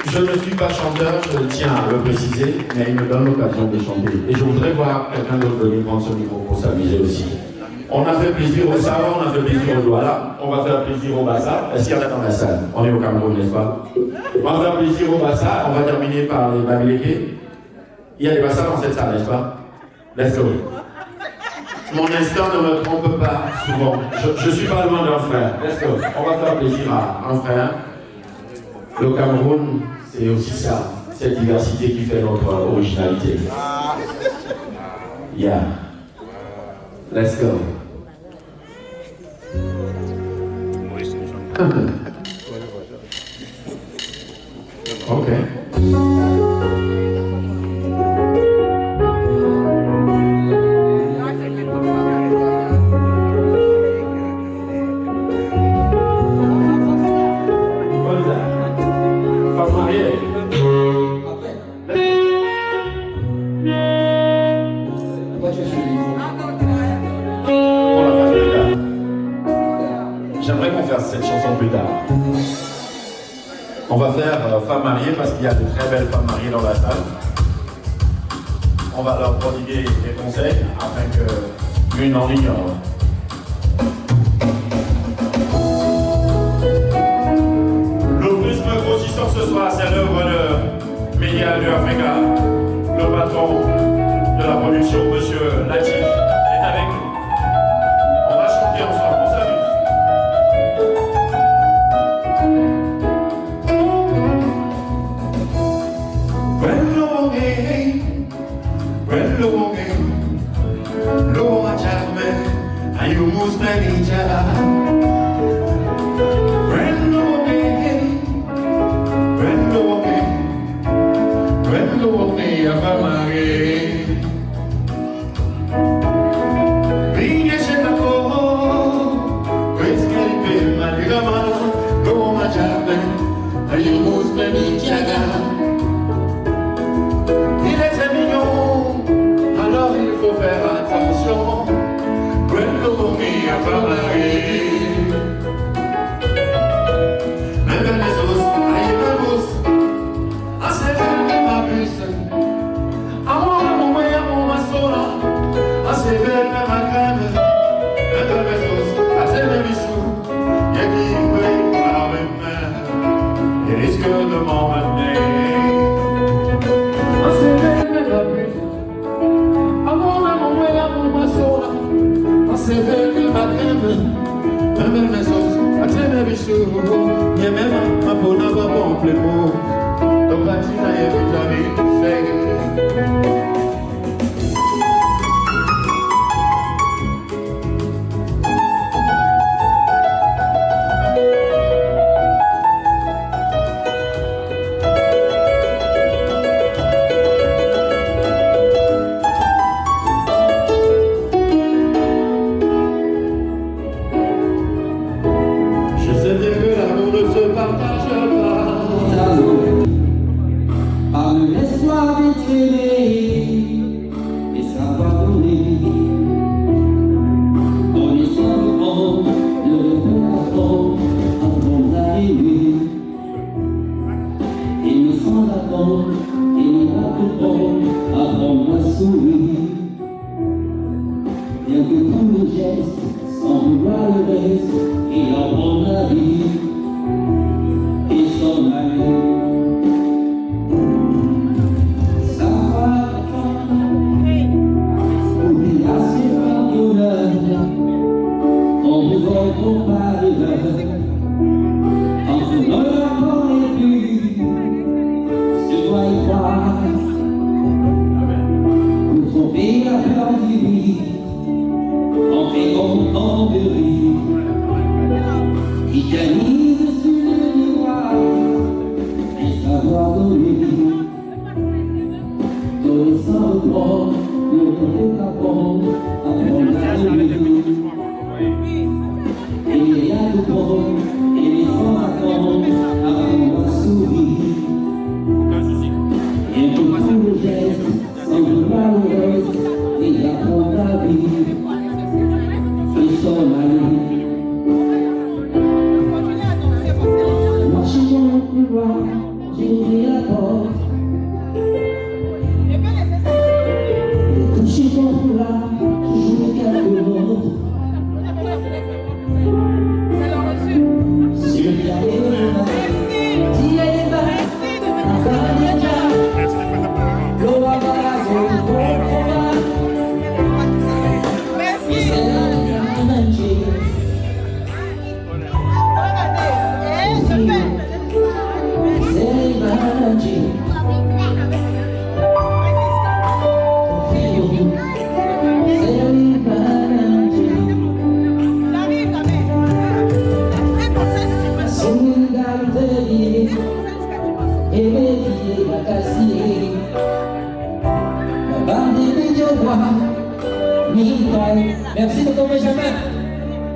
Je ne suis pas chanteur, je tiens à le préciser, mais il me donne l'occasion de chanter. Et je voudrais voir quelqu'un d'autre venir prendre ce micro pour s'amuser aussi. On a fait plaisir au Sahara, on a fait plaisir au Douala, on va faire plaisir au Bassa. Est-ce qu'il y en a dans la salle? On est au Cameroun, n'est-ce pas? On va faire plaisir au Bassa, on va terminer par les Babiléké. Il y a des Bassa dans cette salle, n'est-ce pas? Let's go. Mon instinct ne me trompe pas souvent. Je suis pas loin d'un frère. Let's go. On va faire plaisir à un frère. Le Cameroun, c'est aussi ça, cette diversité qui fait notre originalité. Yeah. Let's go. Okay. J'aimerais qu'on fasse cette chanson plus tard. On va faire femmes mariées parce qu'il y a de très belles femmes mariées dans la salle. On va leur prodiguer des conseils afin que l'une en ignore. Le prisme grossissant ce soir, c'est l'œuvre de Média du Africa. Le patron de la production, Monsieur Latif, est avec nous. On va chanter ensemble, on s'amuse. Il était mignon, alors il faut faire attention. Quello mi a parlare. Ni même un bon avant en plein mot. Donc, la petite a invité Merci de tomber jamais.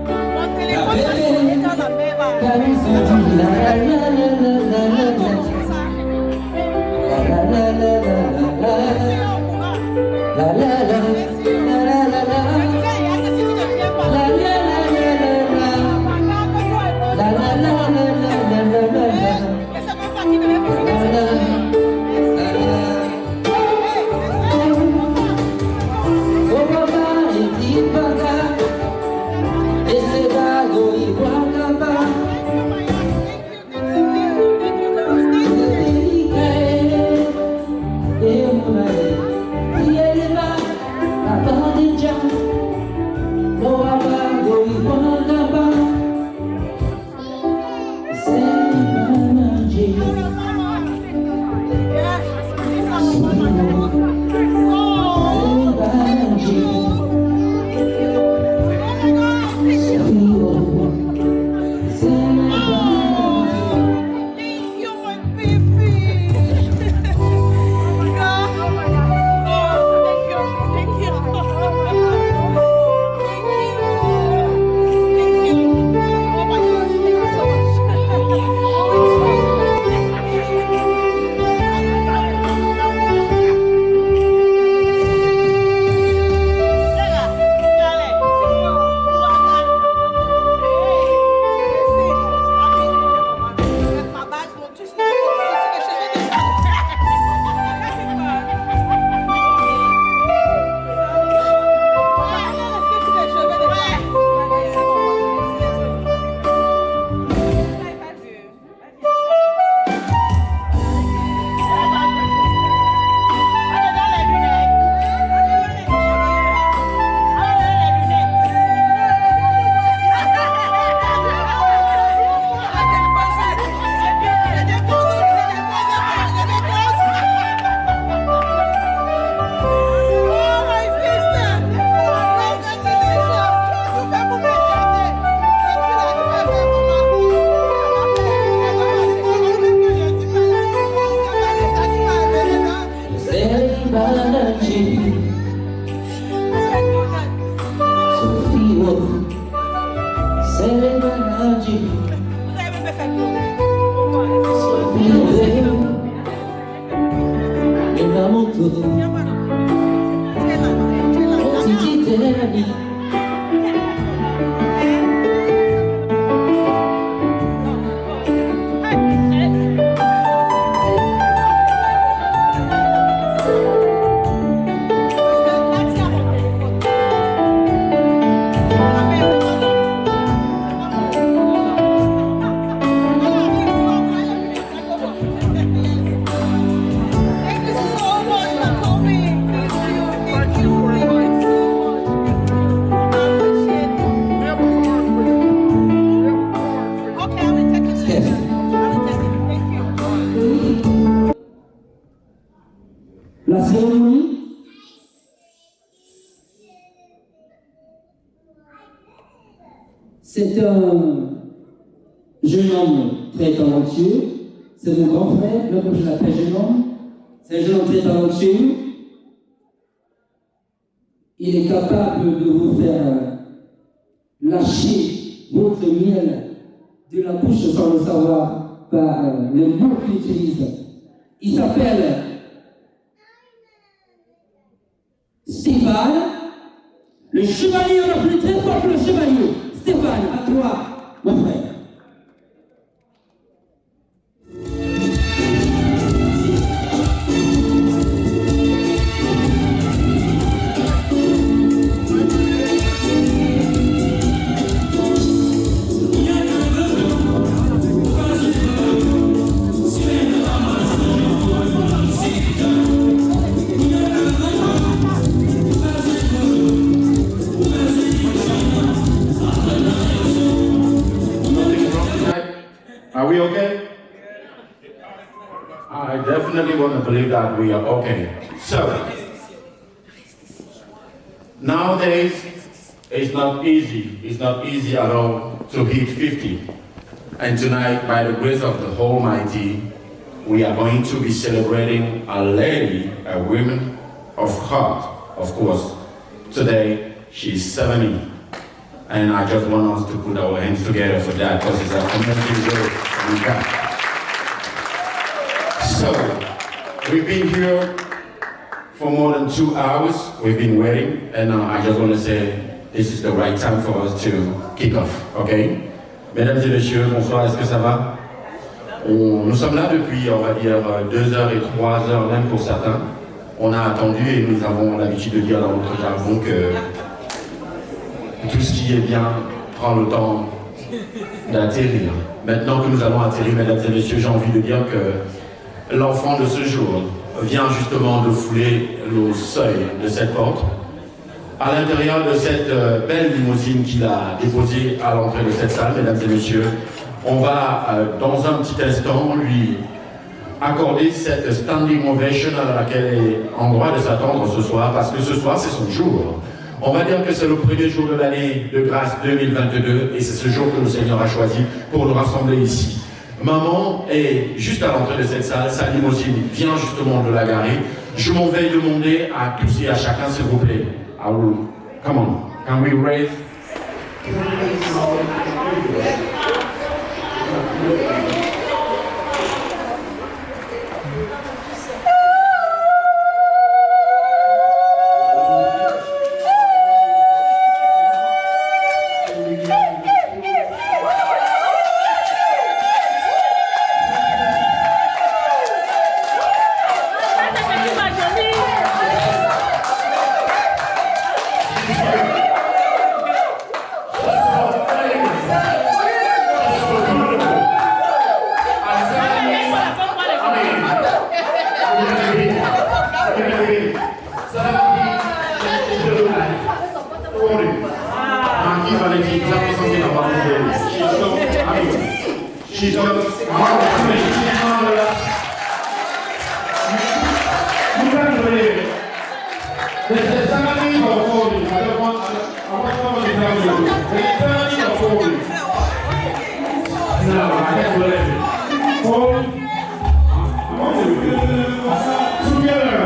Mon téléphone va sonner quand ma mère va. Celebrate Sophie, celebrate Sophie, il a mon tour, on dit t'es la vie. La cérémonie c'est un jeune homme très talentueux, c'est mon grand frère, là comme je l'appelle jeune homme, c'est un jeune homme très talentueux, il est capable de vous faire lâcher votre miel de la bouche sans le savoir par le mot qu'il utilise. Il s'appelle Stéphane, le chevalier, on l'appelle très fort que le chevalier. Stéphane, à toi, mon frère. Are we okay? I definitely want to believe that we are okay. So, nowadays, it's not easy. It's not easy at all to hit 50. And tonight, by the grace of the Almighty, we are going to be celebrating a lady, a woman of heart, of course. Today, she's 70. And I just want us to put our hands together for that because it's a amazing work we got. So, we've been here for more than 2 hours. We've been waiting, and I just want to say this is the right time for us to kick off, okay? Mesdames et messieurs, bonsoir, est-ce que ça va? Nous sommes là depuis, on va dire, 2 heures et 3 heures même pour certains. On a attendu et nous avons l'habitude de dire dans notre jargon que tout ce qui est bien prend le temps d'atterrir. Maintenant que nous allons atterrir, mesdames et messieurs, j'ai envie de dire que l'enfant de ce jour vient justement de fouler le seuil de cette porte. À l'intérieur de cette belle limousine qu'il a déposée à l'entrée de cette salle, mesdames et messieurs, on va dans un petit instant lui accorder cette standing ovation à laquelle il est en droit de s'attendre ce soir, parce que ce soir c'est son jour. On va dire que c'est le premier jour de l'année de grâce 2022 et c'est ce jour que le Seigneur a choisi pour nous rassembler ici. Maman est juste à l'entrée de cette salle, sa limousine vient justement de la garer. Je m'en vais demander à tous et à chacun, s'il vous plaît. Come on, can we raise? She's marvelous. You can't believe it. There's 17 or 40. I want somebody to tell you. There's 13 or 40. No, I can't believe it. 40. Together.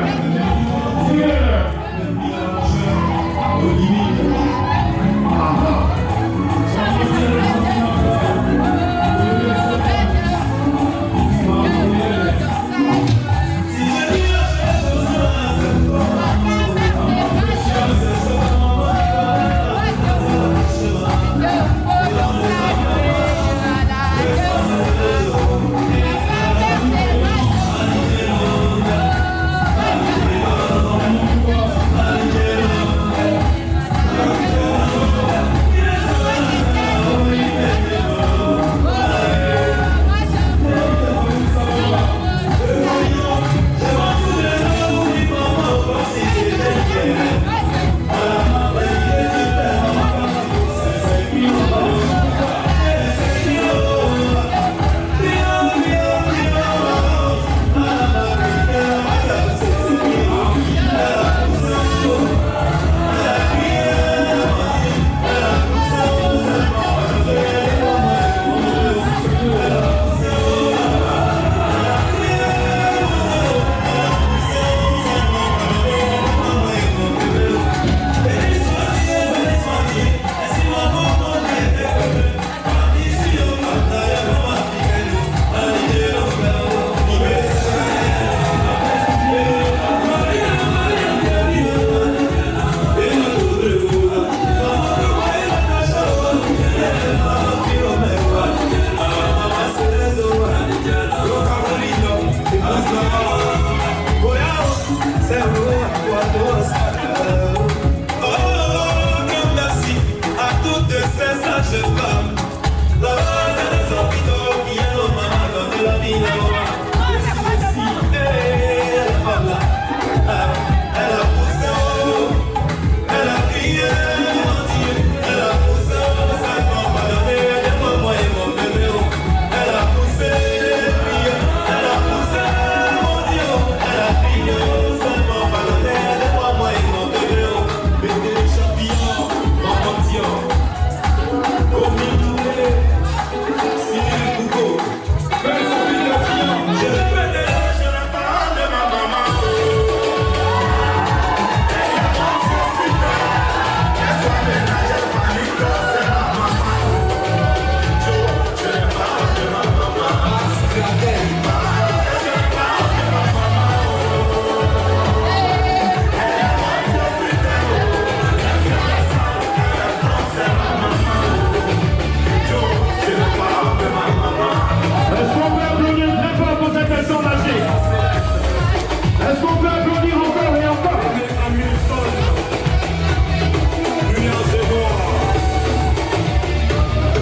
merci à toutes ces sages femmes. Là, dans les hôpitaux qui est nos mamans de la vie là-bas. Elle a poussé haut, elle a crié, mon Dieu. Elle a poussé haut, ça m'a pardonné, aide-moi et mon bébé. Elle a poussé, prié, elle a poussé, mon Dieu. Elle a crié, ça m'a pardonné, aide-moi et mon bébé. Bébé champion, maman Dieu. Comité, Cyril Bougo. Je répète, je ne parle de ma maman. Est-ce qu'on peut applaudir très fort pour cette action magique? Est-ce qu'on peut applaudir encore et encore?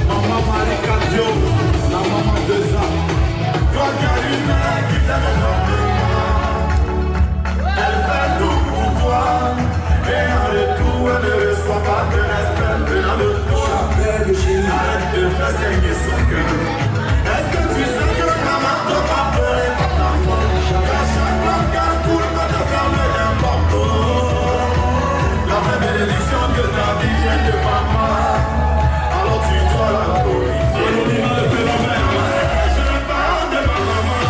Maman Marika Diop, la maman de ça. Toi qui as une mère qui t'aime énormément. Elle fait tout pour toi. Et en retour, elle ne reçoit pas de respect venant de toi. Arrête de faire saigner son cœur. Est-ce que tu sais que maman ne doit pas pleurer pour ta foi? Qu'à chaque fois qu'elle coule, quand ta femme est importante. La vraie bénédiction de ta vie vient de maman. Alors tu dois la glorifier. Le phénomène. Je parle de ma maman.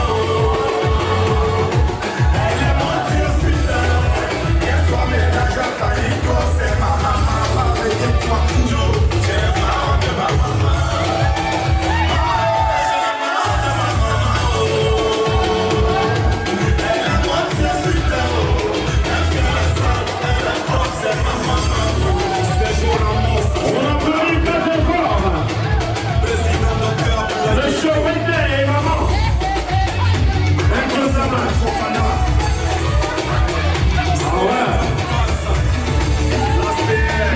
Elle est mon Dieu super. Qu'elle soit ménage à famille, c'est ma maman. Et toi toujours, je parle de ma maman. On applaudit très fort. Le show et maman. Un peu ça marche. Ah ouais.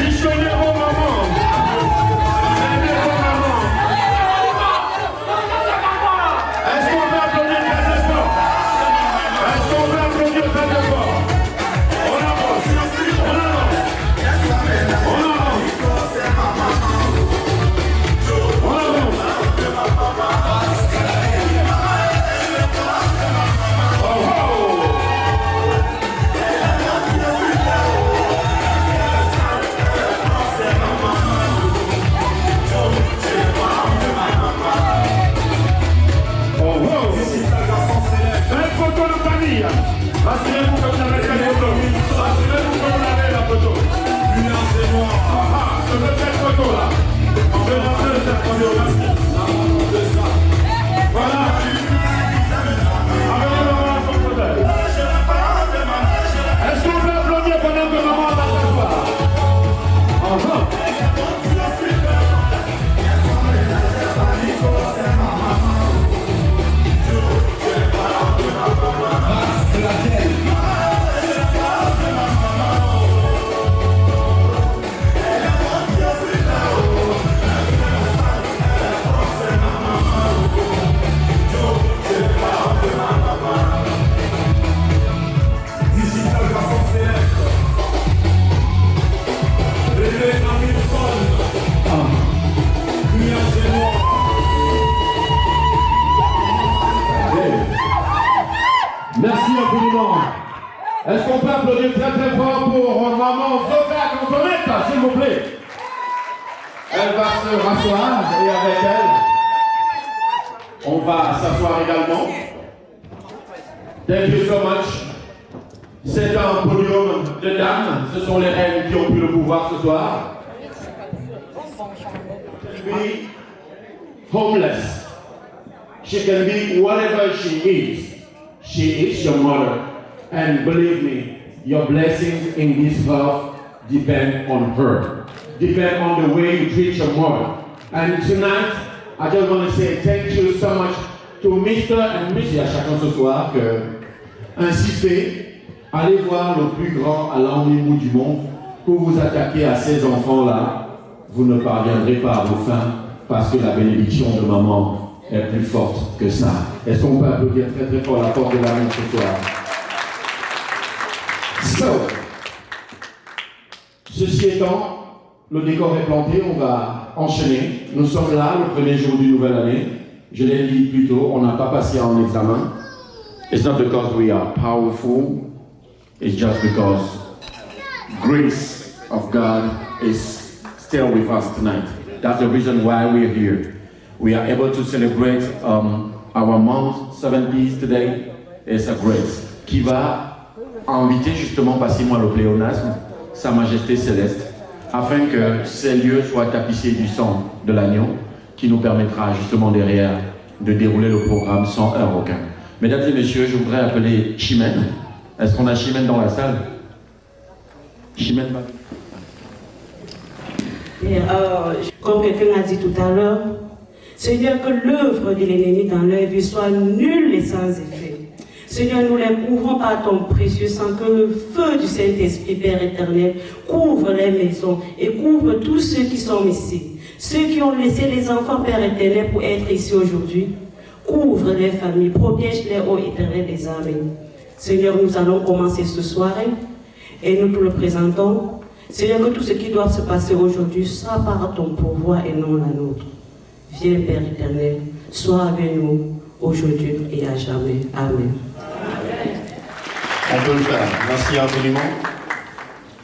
Missionnaire aux mamans. Missionnaire aux mamans. Est-ce qu'on peut applaudir très fort? Est-ce qu'on peut applaudir très fort? On avance. On avance. On avance. On avance. Oh, oh. Oh, oh. Une photo de famille. Rassurez-vous comme ça avec la photo. Rassurez-vous comme vous avez la photo. Je veux cette photo là. On veut montrer cette photo là. Voilà. Amenez maman à son fauteuil. Est-ce qu'on peut applaudir pendant que maman va s'asseoir? Enfin. Merci infiniment. Est-ce qu'on peut applaudir très très fort pour maman Zofia Antoinette, s'il vous plaît? Elle va se rasseoir et avec elle, on va s'asseoir également. Thank you so much. C'est un podium de dames. Ce sont les reines qui ont pris le pouvoir ce soir. She can be homeless. She can be whatever she is. She is your mother. And believe me, your blessings in this house depend on her. Depend on the way you treat your mother. And tonight, I just want to say thank you so much to Mr. and Mrs. à chacun ce soir que ainsi fait Allez voir le plus grand Alain du monde pour vous attaquer à ces enfants-là. Vous ne parviendrez pas à vos fins parce que la bénédiction de maman est plus forte que ça. Est-ce qu'on peut applaudir très très fort la porte de l'amour ce soir? Ceci étant, le décor est planté, on va enchaîner. Nous sommes là, le premier jour d'une nouvelle année. Je l'ai dit plus tôt, on n'a pas passé en examen. It's not because we are powerful, it's just because grace of God is still with us tonight. That's the reason why we're here. We are able to celebrate our month 70s today. It's a grace qui va inviter justement, passez-moi le pléonasme, Sa Majesté Céleste, afin que ces lieux soient tapissés du sang de l'agneau, qui nous permettra justement derrière de dérouler le programme sans heurts aucun. Mesdames et messieurs, je voudrais appeler Chimène. Est-ce qu'on a Chimène dans la salle? Chimène va. Comme quelqu'un a dit tout à l'heure, Seigneur, que l'œuvre de l'ennemi dans leur vie soit nulle et sans effet. Seigneur, nous l'éprouvons par ton précieux sang, que le feu du Saint-Esprit, Père éternel, couvre les maisons et couvre tous ceux qui sont ici. Ceux qui ont laissé les enfants, Père éternel, pour être ici aujourd'hui. Couvre les familles, protège-les, ô éternel des armées. Seigneur, nous allons commencer ce soir et nous te le présentons. Seigneur, que tout ce qui doit se passer aujourd'hui soit par ton pouvoir et non la nôtre. Viens, Père éternel, sois avec nous aujourd'hui et à jamais. Amen. On peut le faire. Merci infiniment.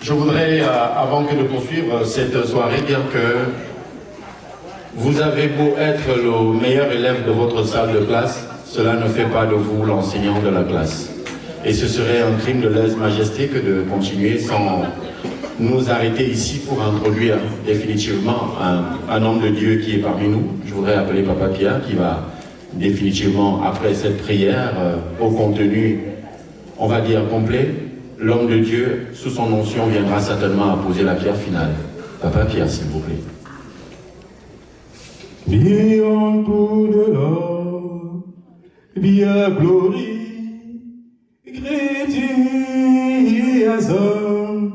Je voudrais, avant que de poursuivre cette soirée, dire que vous avez beau être le meilleur élève de votre salle de classe, cela ne fait pas de vous l'enseignant de la classe. Et ce serait un crime de lèse-majesté que de continuer sans nous arrêter ici pour introduire définitivement un homme de Dieu qui est parmi nous. Je voudrais appeler Papa Pierre qui va définitivement, après cette prière, au contenu, on va dire, complet, l'homme de Dieu, sous son onction, viendra certainement à poser la pierre finale. Papa Pierre, s'il vous plaît. Be unto the Lord, be a glory, great He has done.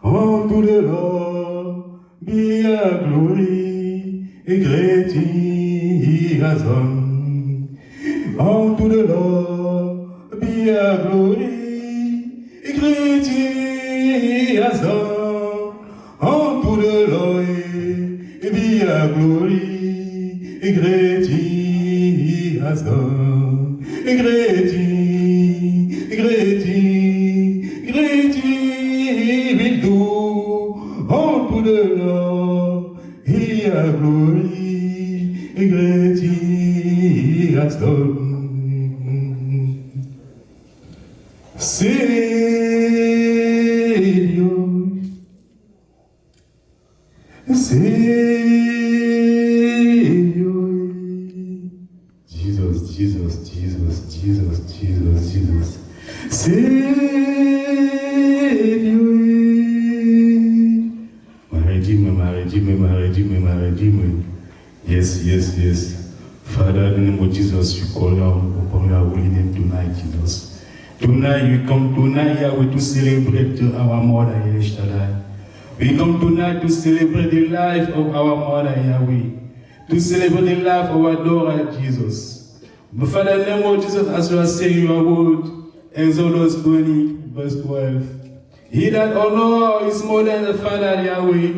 Unto the Lord, be a glory, great He has done. Unto the Lord, be a glory, great He has done. Unto the Lord, be a glory. Great He has done, great He will do. Unto the Lord He has glory, great He has done. Savior, Savior. Jesus, Savior, my Redeemer. Yes. Father, in the name of Jesus, we call out upon your holy name tonight, Jesus. Tonight, we come tonight, Yahweh, to celebrate our mother, Yahweh. We come tonight to celebrate the life of our mother, Yahweh. To celebrate the life of our daughter, Jesus. But Father, in the name of Jesus, as you are saying your word, Exodus 20, verse 12. He that honor is more than the Father, Yahweh.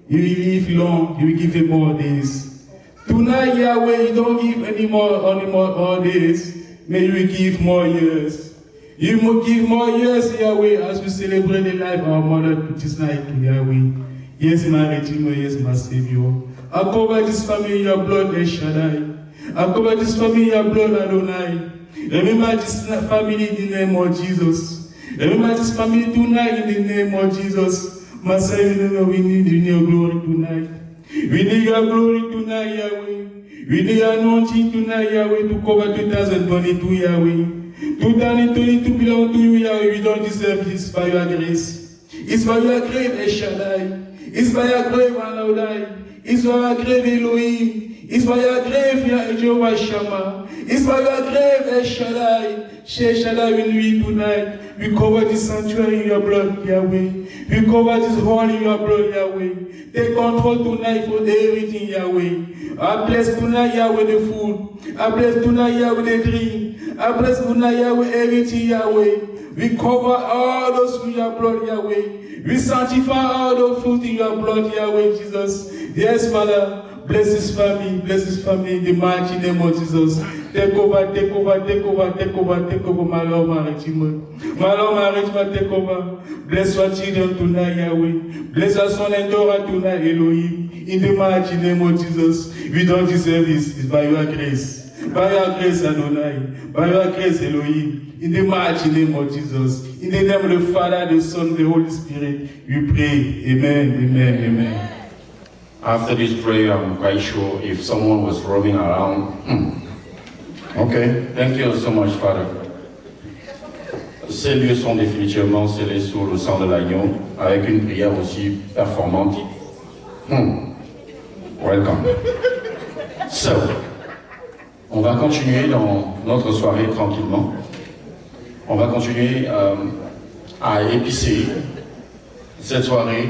He will live long, He will give him more days. Tonight, Yahweh, You don't give any more days. May You give more years. You will give more years, Yahweh, as we celebrate the life of our mother this night, Yahweh. Yes, my Redeemer, yes, my Savior. I cover this family in Your blood, El Shaddai. I cover this family in Your blood, Adonai. Remember this family in the name of Jesus. Remember this family tonight in the name of Jesus. My Savior, we need Your glory tonight. We need Your glory tonight, Yahweh. We need Your anointing tonight, Yahweh, to cover 2022, Yahweh. 2022 belongs to You, Yahweh. We don't deserve this by Your grace. It's by Your grace, El Shaddai. It's by Your grace, Adonai. It's by Your grace, Elohim. It's by your grave, Jehovah Shammah. It's by your grave, El Shaddai, we need tonight. We cover this sanctuary in your blood, Yahweh. We cover this hall in your blood, Yahweh. Take control tonight for everything, Yahweh. I bless tonight, Yahweh, the food. I bless tonight, Yahweh, the drink. I bless tonight, Yahweh, everything, Yahweh. We cover all those with your blood, Yahweh. We sanctify all those fruit in your blood, Yahweh, Jesus. Yes, Father. Bless his family in the mighty name of Jesus. Take over, my Lord, my Redeemer. My Lord, my Redeemer, take over. Bless your children tonight, Yahweh. Bless our son and daughter tonight, Elohim. In the mighty name of Jesus. We don't deserve this. It's by your grace. By your grace, Adonai. By your grace, Elohim. In the mighty name of Jesus. In the name of the Father, the Son, the Holy Spirit, we pray. Amen, amen, amen. After this prayer, I'm quite sure if someone was roaming around. Okay, thank you so much, Father. Ces lieux sont définitivement scellés sous le sang de l'agneau, avec une prière aussi performante. Welcome. So, on va continuer dans notre soirée tranquillement. On va continuer à épicer cette soirée.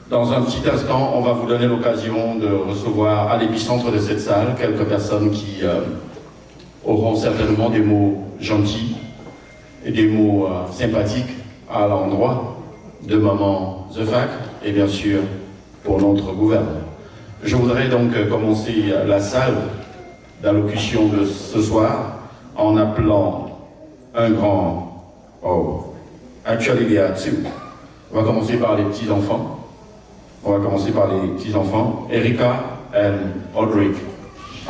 Dans un petit instant, on va vous donner l'occasion de recevoir à l'épicentre de cette salle quelques personnes qui auront certainement des mots gentils et des mots sympathiques à l'endroit de Maman Zefak et bien sûr pour notre gouverneur. Je voudrais donc commencer la salle d'allocution de ce soir en appelant un grand... Oh, actually there are two. On va commencer par les petits-enfants. On va commencer par les petits-enfants, Erika et Audrey.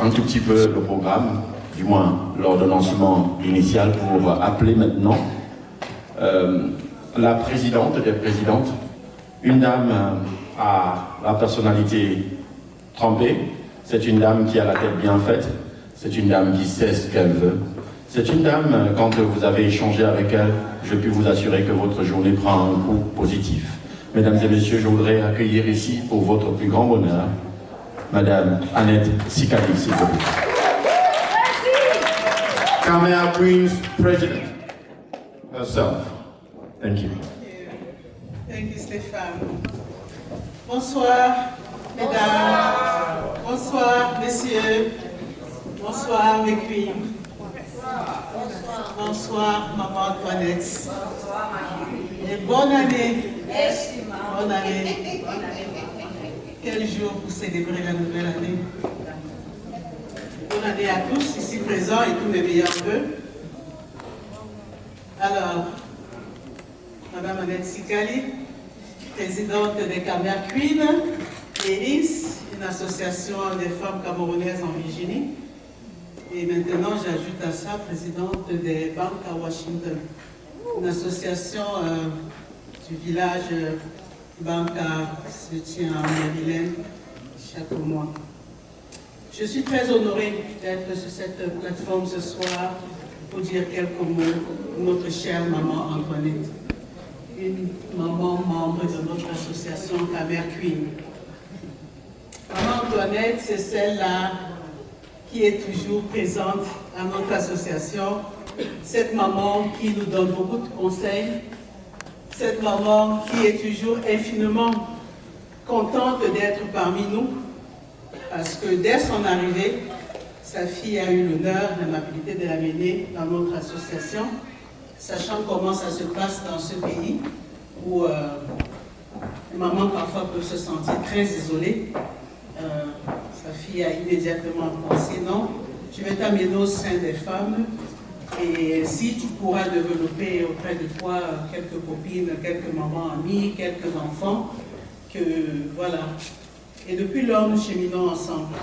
Un tout petit peu le programme, du moins l'ordonnancement initial pour appeler maintenant la présidente des présidentes, une dame à la personnalité trempée, c'est une dame qui a la tête bien faite, c'est une dame qui sait ce qu'elle veut. C'est une dame, quand vous avez échangé avec elle, je puis vous assurer que votre journée prend un coup positif. Mesdames et messieurs, je voudrais accueillir ici, pour votre plus grand bonheur, Madame Annette Sikali, s'il vous plaît. Kamea Queen's President herself. Thank you. Thank you, Stéphane. Bonsoir, mesdames. Bonsoir, messieurs. Bonsoir, mes queens. Bonsoir, Maman Antoinette. Et bonne année. Bonne année. Quel jour pour célébrer la nouvelle année. Bonne année à tous ici présents et tous mes meilleurs vœux. Alors, Madame Annette Sikali, présidente des Khmer Queens, ELIS, une association des femmes camerounaises en Virginie. Et maintenant, j'ajoute à ça, présidente des banques à Washington, une association du village Banca se tient à Maryland chaque mois. Je suis très honorée d'être sur cette plateforme ce soir pour dire quelques mots pour notre chère maman Antoinette, une maman membre de notre association Khmer Queen. Maman Antoinette, c'est celle-là qui est toujours présente à notre association, cette maman qui nous donne beaucoup de conseils, cette maman qui est toujours infiniment contente d'être parmi nous, parce que dès son arrivée, sa fille a eu l'honneur, l'amabilité de l'amener dans notre association, sachant comment ça se passe dans ce pays, où les mamans parfois peuvent se sentir très isolées. Sa fille a immédiatement pensé, non, je vais t'amener au sein des femmes, et si tu pourras développer auprès de toi quelques copines, quelques mamans amies, quelques enfants, que voilà. Et depuis lors, nous cheminons ensemble.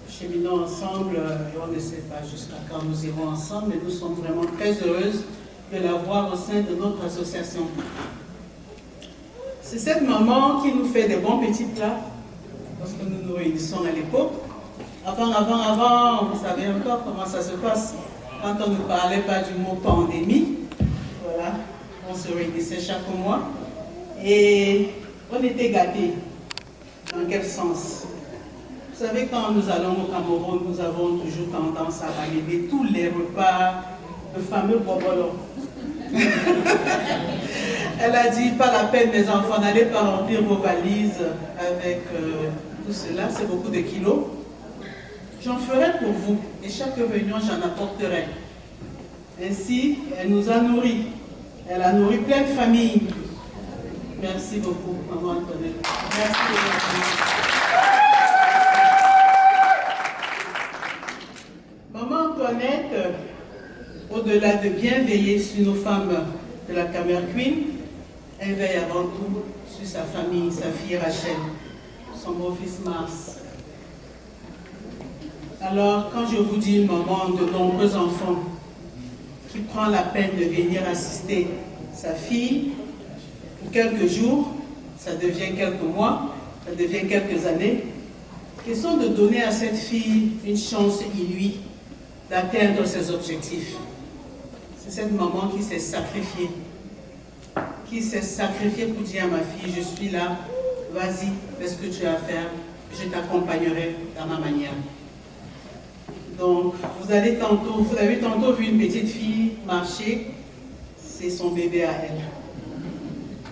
Cheminons ensemble, et on ne sait pas jusqu'à quand nous irons ensemble, mais nous sommes vraiment très heureuses de la voir au sein de notre association. C'est cette maman qui nous fait des bons petits plats, parce que nous nous réunissons à l'époque. Avant, vous savez encore comment ça se passe. Quand on ne parlait pas du mot pandémie, voilà, on se réunissait chaque mois et on était gâtés. Dans quel sens? Vous savez, quand nous allons au Cameroun, nous avons toujours tendance à relever tous les repas, le fameux bobolo. Elle a dit, pas la peine mes enfants, n'allez pas remplir vos valises avec tout cela, c'est beaucoup de kilos. J'en ferai pour vous et chaque réunion j'en apporterai. Ainsi, elle nous a nourris. Elle a nourri plein de familles. Merci beaucoup, maman Antoinette. Merci beaucoup. Maman Antoinette, au-delà de bien veiller sur nos femmes de la Camerquine, elle veille avant tout sur sa famille, sa fille Rachel, son beau-fils Mars. Alors, quand je vous dis une maman de nombreux enfants qui prend la peine de venir assister sa fille pour quelques jours, ça devient quelques mois, ça devient quelques années, question de donner à cette fille une chance inouïe d'atteindre ses objectifs. C'est cette maman qui s'est sacrifiée pour dire à ma fille, je suis là, vas-y, fais ce que tu as à faire, je t'accompagnerai dans ma manière. Donc, vous avez tantôt vu une petite fille marcher, c'est son bébé à elle.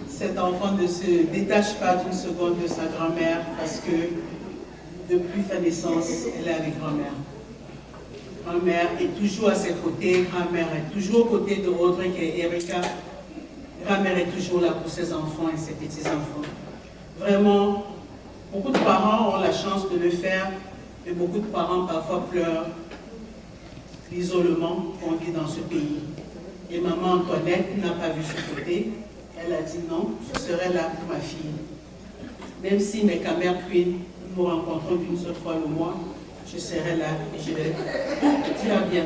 Cet enfant ne se détache pas d'une seconde de sa grand-mère parce que depuis sa naissance, elle est avec grand-mère. Grand-mère est toujours à ses côtés, grand-mère est toujours aux côtés de Audrey et Erika. Grand-mère est toujours là pour ses enfants et ses petits-enfants. Vraiment, beaucoup de parents ont la chance de le faire, mais beaucoup de parents parfois pleurent l'isolement qu'on vit dans ce pays. Et maman Antoinette n'a pas vu ce côté. Elle a dit non, je serai là pour ma fille. Même si mes Camerquines nous rencontrons qu'une seule fois le mois, je serai là et je vais. Tu vas bien.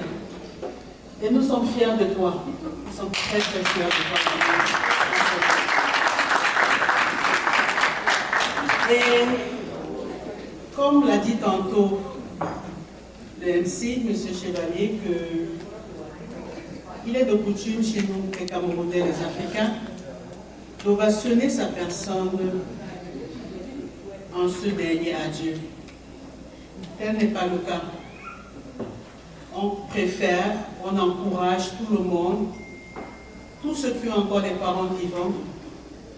Et nous sommes fiers de toi. Nous sommes très très fiers de toi. Et comme l'a dit tantôt le MC, M. Chevalier, qu'il est de coutume chez nous, les Camerounais, les Africains, d'ovationner sa personne en ce dernier adieu. Tel n'est pas le cas. On préfère, on encourage tout le monde, tous ceux qui ont encore des parents vivants,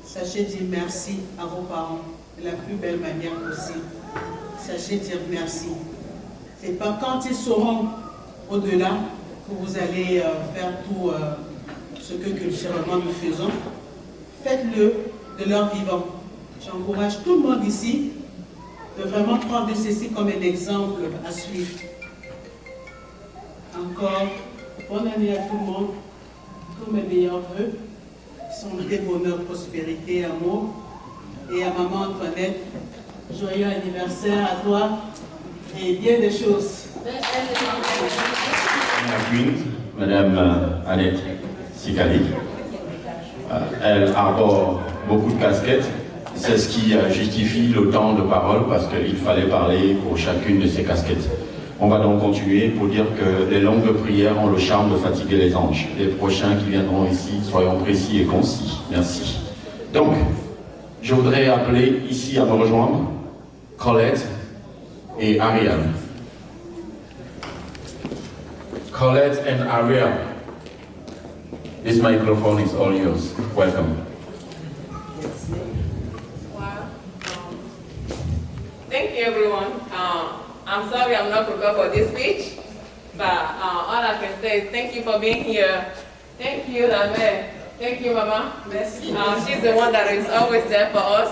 sachez dire merci à vos parents de la plus belle manière possible. Sachez dire merci. C'est pas quand ils seront au-delà que vous allez faire tout ce que culturellement nous faisons. Faites-le de leur vivant. J'encourage tout le monde ici de vraiment prendre ceci comme un exemple à suivre. Encore, bonne année à tout le monde, tous mes meilleurs vœux, santé, bonheur, prospérité, amour. Et à maman Antoinette, joyeux anniversaire à toi et bien des choses. Madame Annette Sikali, elle arbore beaucoup de casquettes. C'est ce qui justifie le temps de parole parce qu'il fallait parler pour chacune de ces casquettes. On va donc continuer pour dire que les longues prières ont le charme de fatiguer les anges. Les prochains qui viendront ici, soyons précis et concis. Merci. Donc, je voudrais appeler ici à me rejoindre Colette et Ariane. Colette and Ariane, this microphone is all yours. Welcome. Thank you, everyone. I'm sorry I'm not prepared for this speech, but all I can say is thank you for being here. Thank you, Dame. Thank you, Mama. She's the one that is always there for us.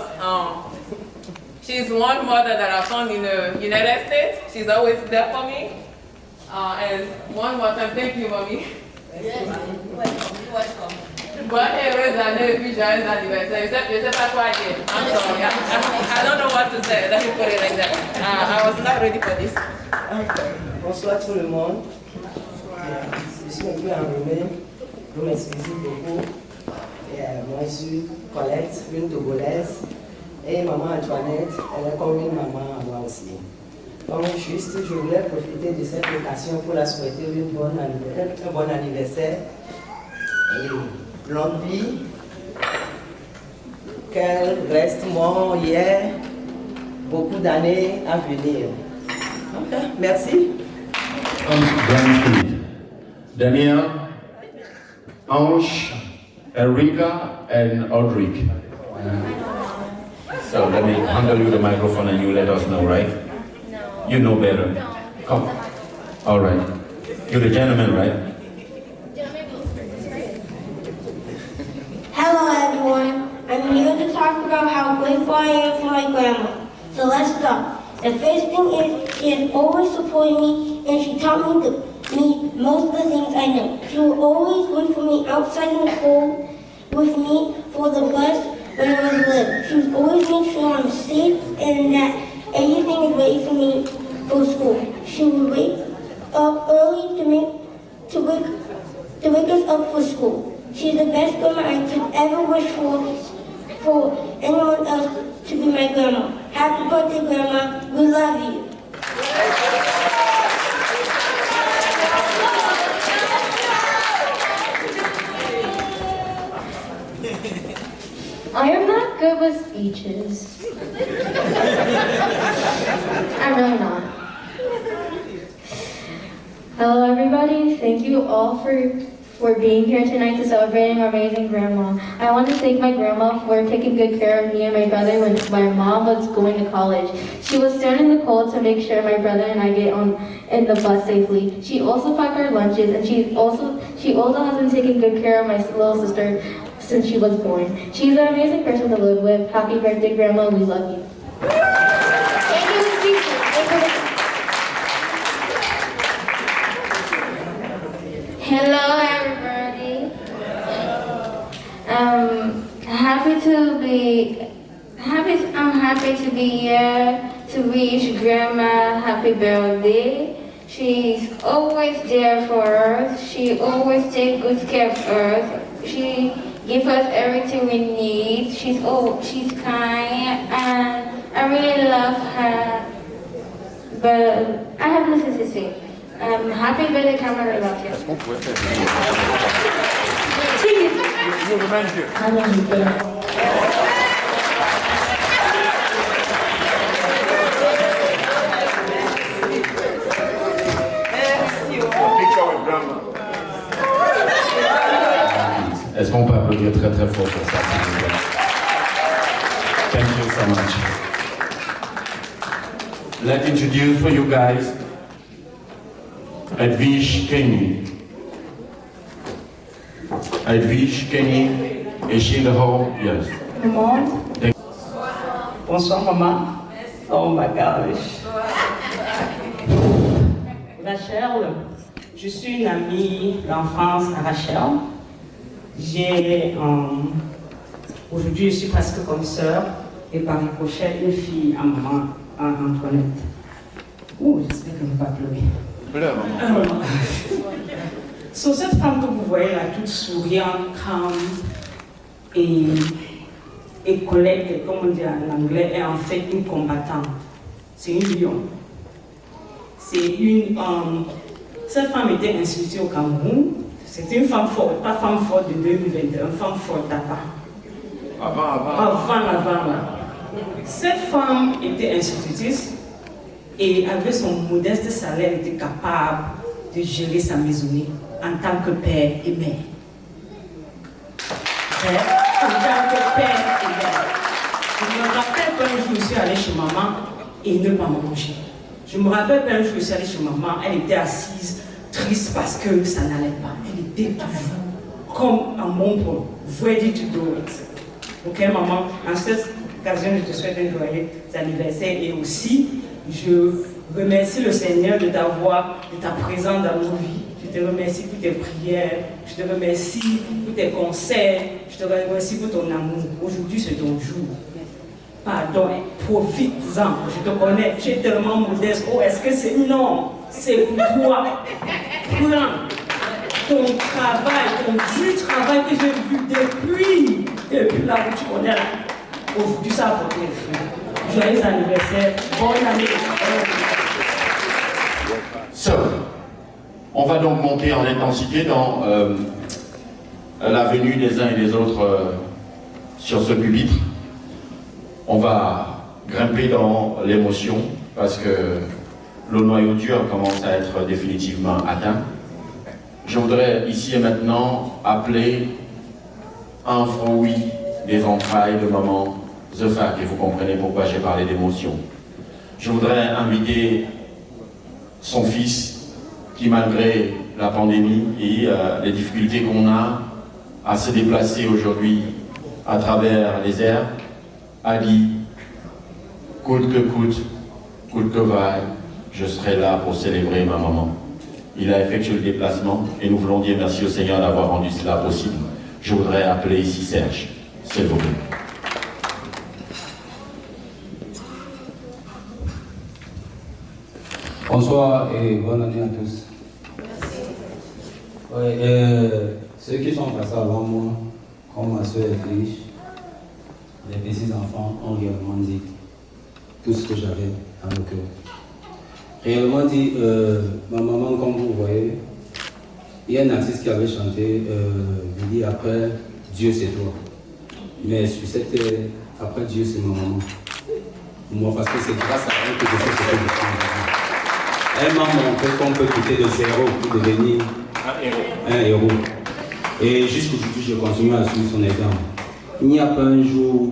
She's one mother that I found in the United States. She's always there for me. And one more time, thank you, Mommy. Welcome. Bonne heureuse année et puis joyeux anniversaire. Je sais pas quoi dire. I'm sorry. I don't know what to say. Let me put it like that. I was not ready for this. Bonsoir tout le monde. Je suis un peu enrhumée. Vous m'excusez beaucoup. Moi, je suis Colette, une Togolaise. Et maman Antoinette, elle est comme une maman à moi aussi. Donc, juste, je voulais profiter de cette occasion pour la souhaiter un bon anniversaire. Et longue vie, qu'elle reste morte hier, beaucoup d'années à venir. Ok, merci. Daniel, Ange, Erika, and Audric. So let me handle you the microphone and you let us know, right? No. You know better. No. Come. All right. You're the gentleman, right? Hello everyone. I'm here to talk about how grateful I am for my grandma. So let's go. The first thing is she has always supported me and she taught me most of the things I know. She will always wait for me outside in the cold with me for the bus when I was little. She would always make sure I'm safe and that everything is ready for me for school. She would wake up early to wake us up for school. She's the best grandma I could ever wish for anyone else to be my grandma. Happy birthday, Grandma. We love you. I am not good with speeches. I'm really not. Hello everybody, thank you all for being here tonight to celebrating our amazing grandma. I want to thank my grandma for taking good care of me and my brother when my mom was going to college. She would stand in the cold to make sure my brother and I get on in the bus safely. She also packed our lunches and she also has been taking good care of my little sister since she was born. She's an amazing person to live with. Happy birthday, Grandma. We love you. Thank you, speaker. Hello, everybody. I'm happy to be here to wish Grandma happy birthday. She's always there for us. She always takes good care of us. She gives us everything we need. She's kind, and I really love her. But I have nothing to say. Happy birthday, Grandma. I love you. Est-ce qu'on peut applaudir très très fort pour ça? Thank you so much. Let's introduce for you guys Edwige Kenny. Edwige Kenny, is she in the hall? Yes. Maman. Bonsoir maman. Oh my gosh. Rachel, je suis une amie d'enfance à Rachel. Aujourd'hui je suis presque comme sœur et par ricochet une fille à maman, à Antoinette. Ouh, j'espère qu'elle ne va pas pleurer. So, cette femme que vous voyez là, toute souriante, calme et collègue, comme on dit en anglais, est en fait une combattante. C'est une lion. Cette femme était insultée au Cameroun. C'était une femme forte, pas femme forte de 2021, femme forte d'avant. Avant. Cette femme était institutrice et avec son modeste salaire était capable de gérer sa maisonnée en tant que père et mère. En tant que père et mère. Je me rappelle qu'un jour je suis allée chez maman et ne pas manger. Je me rappelle qu'un jour je suis allée chez maman, elle était assise, triste parce que ça n'allait pas. Elle était toujours comme un membre, ready to do it. Ok maman, en cette occasion je te souhaite un joyeux anniversaire et aussi je remercie le Seigneur de ta présence dans nos vies. Je te remercie pour tes prières, je te remercie pour tes conseils, je te remercie pour ton amour. Aujourd'hui c'est ton jour. Pardon, profite-en. Je te connais, tu es tellement modeste. Oh, est-ce que c'est... Non, c'est pour toi. Prends ton travail, ton dur travail que j'ai vu depuis là où tu connais là. Aujourd'hui, ça a porté le fruit. Joyeux anniversaire, bonne année. So, on va donc monter en intensité dans la venue des uns et des autres sur ce pupitre. On va grimper dans l'émotion parce que le noyau dur commence à être définitivement atteint. Je voudrais ici et maintenant appeler un fruit des entrailles de maman Zefak, et vous comprenez pourquoi j'ai parlé d'émotion. Je voudrais inviter son fils qui, malgré la pandémie et les difficultés qu'on a à se déplacer aujourd'hui à travers les airs, a dit coûte que vaille, je serai là pour célébrer ma maman. Il a effectué le déplacement et nous voulons dire merci au Seigneur d'avoir rendu cela possible. Je voudrais appeler ici Serge, s'il vous plaît. Bonsoir et bonne année à tous. Ceux qui sont passés avant moi, comme ma soeur Edwige, les petits-enfants ont réellement dit tout ce que j'avais dans le cœur. Réellement dit, ma maman, comme vous voyez, il y a un artiste qui avait chanté, il dit après, Dieu c'est toi. Mais sur cette après Dieu c'est ma maman. Moi, parce que c'est grâce à elle que je fais ce que je fais. Elle m'a montré qu'on peut quitter de zéro pour devenir un héros. Et jusqu'aujourd'hui, je continue à suivre son exemple. Il n'y a pas un jour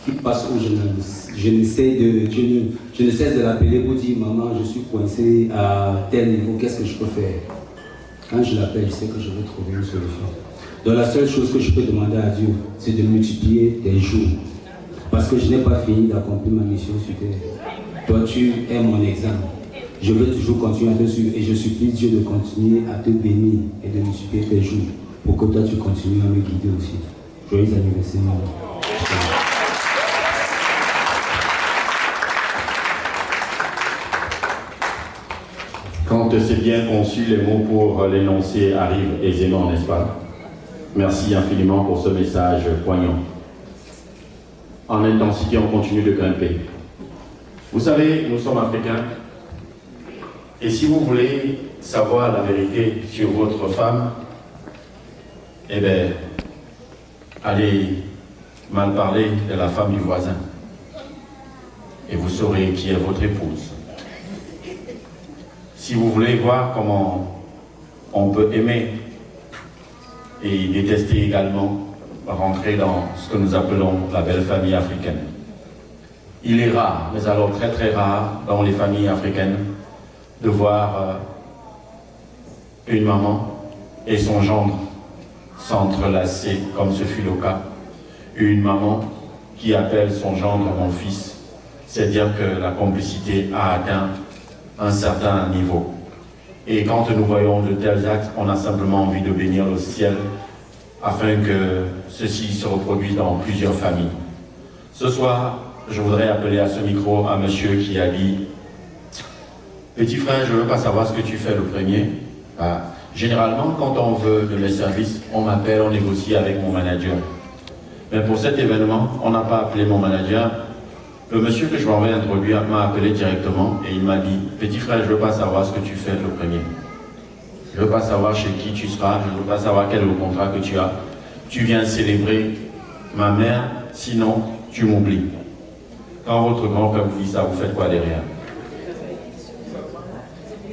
qui passe où je ne cesse de l'appeler pour dire maman, je suis coincé à tel niveau, qu'est-ce que je peux faire? Quand je l'appelle, je sais que je vais trouver une solution. Donc la seule chose que je peux demander à Dieu, c'est de multiplier tes jours. Parce que je n'ai pas fini d'accomplir ma mission sur terre. Toi, tu es mon exemple. Je veux toujours continuer à te suivre et je supplie Dieu de continuer à te bénir et de multiplier tes jours pour que toi tu continues à me guider aussi. Joyeux anniversaire, maman. Quand c'est bien conçu, les mots pour l'énoncer arrivent aisément, n'est-ce pas? Merci infiniment pour ce message poignant. En intensité, on continue de grimper. Vous savez, nous sommes africains. Et si vous voulez savoir la vérité sur votre femme, eh bien, allez mal parler de la femme du voisin. Et vous saurez qui est votre épouse. Si vous voulez voir comment on peut aimer et détester également, rentrer dans ce que nous appelons la belle famille africaine. Il est rare, mais alors très très rare, dans les familles africaines, de voir une maman et son gendre s'entrelacer comme ce fut le cas. Une maman qui appelle son gendre mon fils, c'est dire que la complicité a atteint un certain niveau. Et quand nous voyons de tels actes, on a simplement envie de bénir le ciel afin que ceci se reproduise dans plusieurs familles. Ce soir, je voudrais appeler à ce micro un monsieur qui a dit « Petit frère, je ne veux pas savoir ce que tu fais le premier. » Généralement, quand on veut de mes services, on m'appelle, on négocie avec mon manager. Mais pour cet événement, on n'a pas appelé mon manager. Le monsieur que je m'en vais introduire m'a appelé directement et il m'a dit « Petit frère, je ne veux pas savoir ce que tu fais le premier. Je ne veux pas savoir chez qui tu seras, je ne veux pas savoir quel est le contrat que tu as. Tu viens célébrer ma mère, sinon tu m'oublies. » Quand votre grand-père vous dit ça, vous faites quoi derrière?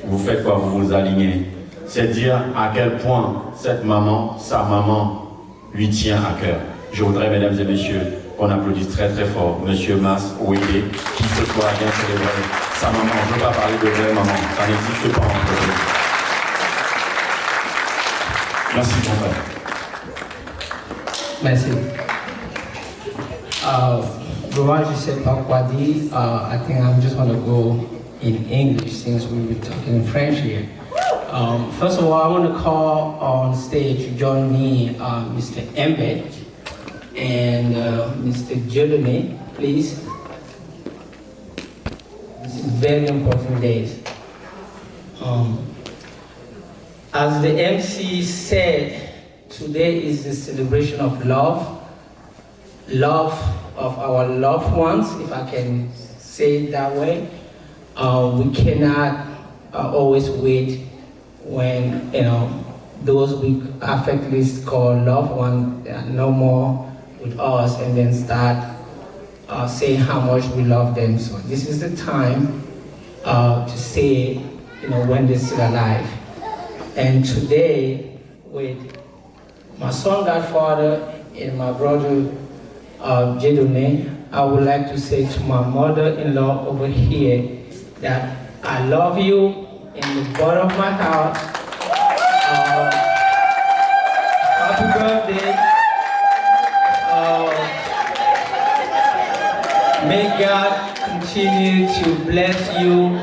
Vous faites quoi? Vous vous alignez. C'est dire à quel point cette maman, sa maman, lui tient à cœur. Je voudrais, mesdames et messieurs, qu'on applaudisse très très fort Monsieur Mas Ouédé, qui ce soir vient célébrer sa maman. Je ne veux pas parler de vraie maman, ça n'existe pas entre eux. Merci, mon frère. Merci. Rohan, je ne sais pas quoi dire. I think I'm just going to go in English since we were talking French here. First of all, I want to call on stage to join me, Mr. Embed and Mr. Jolene, please. This is very important days. As the MC said, today is the celebration of love of our loved ones, if I can say it that way. We cannot always wait when those we affectionately call loved ones are no more with us, and then start say how much we love them. So this is the time to say, when they're still alive. And today, with my son godfather and my brother Jedone, I would like to say to my mother-in-law over here that I love you in the bottom of my heart. Happy birthday. May God continue to bless you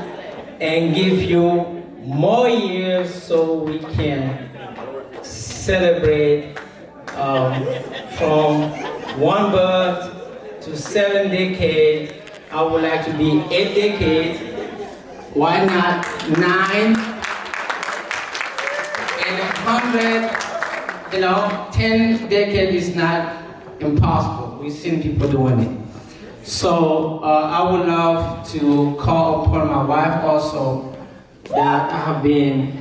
and give you more years so we can celebrate from 1 birth to 7 decades. I would like to be 8 decades. Why not 9 and 100? 10 decades is not impossible. We've seen people doing it. So I would love to call upon my wife also that I have been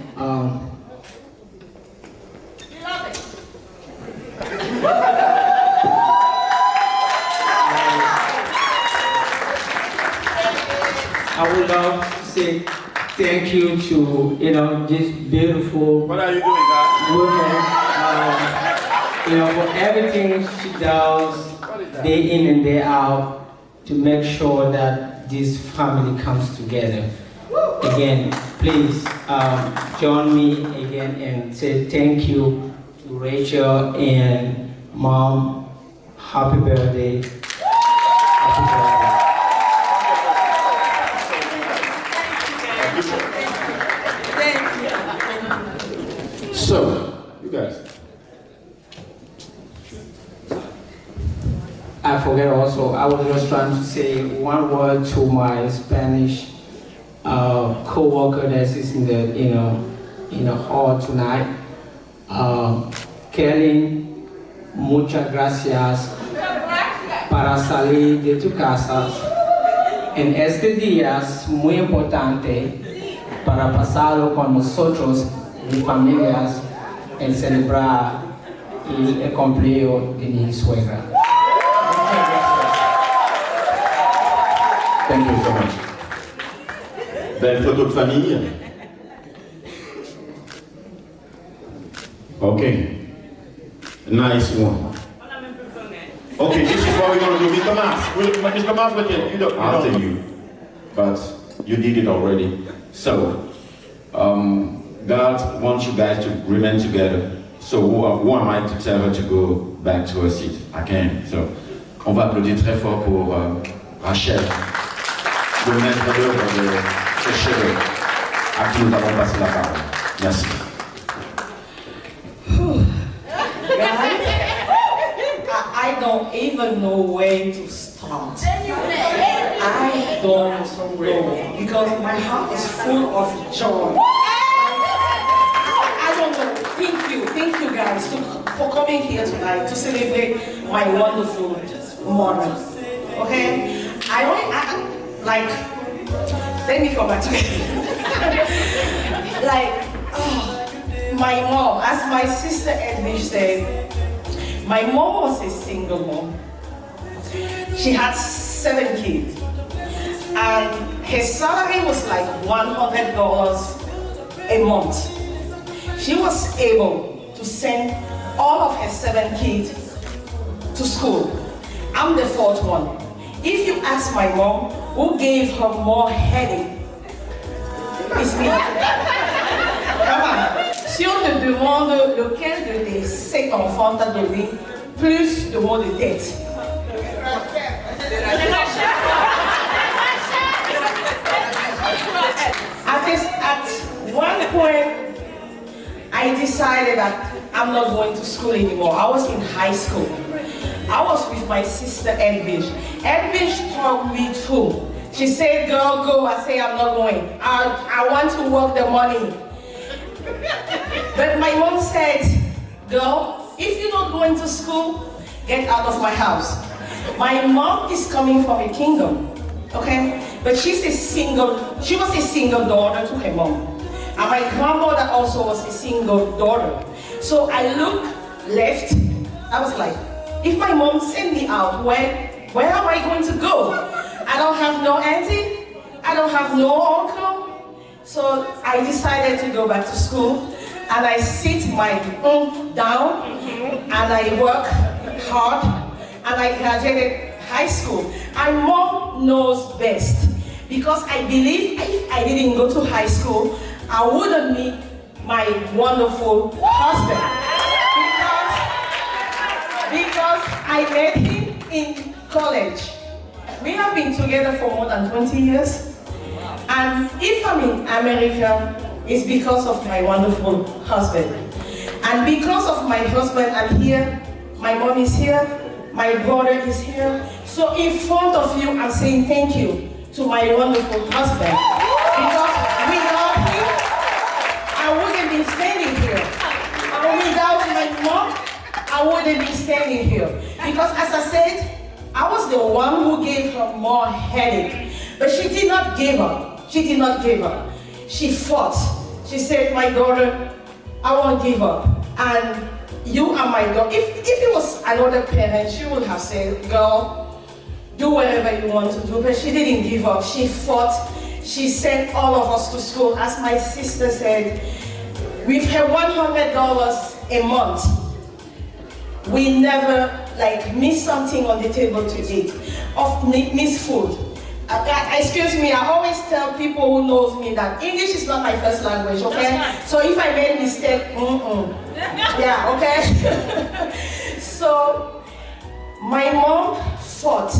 I would love to say thank you to this beautiful What are you doing, guys? woman, for everything she does day in and day out to make sure that this family comes together. Again, please join me again and say thank you to Rachel and Mom. Happy birthday. Happy birthday. So, you guys. I forget also, I was just trying to say one word to my Spanish co-worker that is in the hall tonight. Kelly, muchas gracias para salir de tu casa en este día es muy importante para pasarlo con nosotros, mis familias, en celebrar el cumpleaños de mi suegra. Thank you so much. Belle photo de famille. Okay. Nice one. Okay, this is what we're going to do. Mr. Mas, I'll tell you. But you did it already. So, God wants you guys to remain together. So who am I to tell her to go back to her seat? I can't. So, on va applaudir très fort pour Rachel, le maître d'œuvre de ce cheveu à qui nous avons passé la parole. Merci. I don't even know where to start. I don't know because my heart is full of joy. I don't know. Thank you guys for coming here tonight to celebrate my wonderful mother. Okay? Let me come back to it. My mom, as my sister Edwidge said, my mom was a single mom. She had 7 kids. And her salary was like $100 a month. She was able to send all of her 7 kids to school. I'm the 4th one. If you ask my mom, who gave her more headache? It's me. Come on. Si on te demande lequel de tes 7 enfants t'a donné plus de mots de tête. At one point, I decided that I'm not going to school anymore. I was in high school. I was with my sister Edwidge. Edwidge talked me through. She said, girl, go. I say, I'm not going. I want to work the money. But my mom said, girl, if you're not going to school, get out of my house. My mom is coming from a kingdom, okay? But she was a single daughter to her mom. And my grandmother also was a single daughter. So I looked left, I was like, if my mom sent me out, where Where am I going to go? I don't have no auntie, I don't have no uncle. So I decided to go back to school, and I sit my down, and I work hard, and I graduated high school. And Mom knows best, because I believe if I didn't go to high school, I wouldn't meet my wonderful husband. Because I met him in college. We have been together for more than 20 years. And if I'm in America, it's because of my wonderful husband. And because of my husband, I'm here. My mom is here. My brother is here. So in front of you, I'm saying thank you to my wonderful husband. Because without him, I wouldn't be standing here. And without my mom, I wouldn't be standing here. Because as I said, I was the one who gave her more headache. But she did not give up. She did not give up. She fought. She said, my daughter, I won't give up. And you are my daughter. If it was another parent, she would have said, girl, do whatever you want to do. But she didn't give up. She fought. She sent all of us to school. As my sister said, with her $100 a month, we never miss something on the table to eat, or miss food. Excuse me, I always tell people who knows me that English is not my first language, okay? So if I made a mistake, yeah, okay? So my mom fought.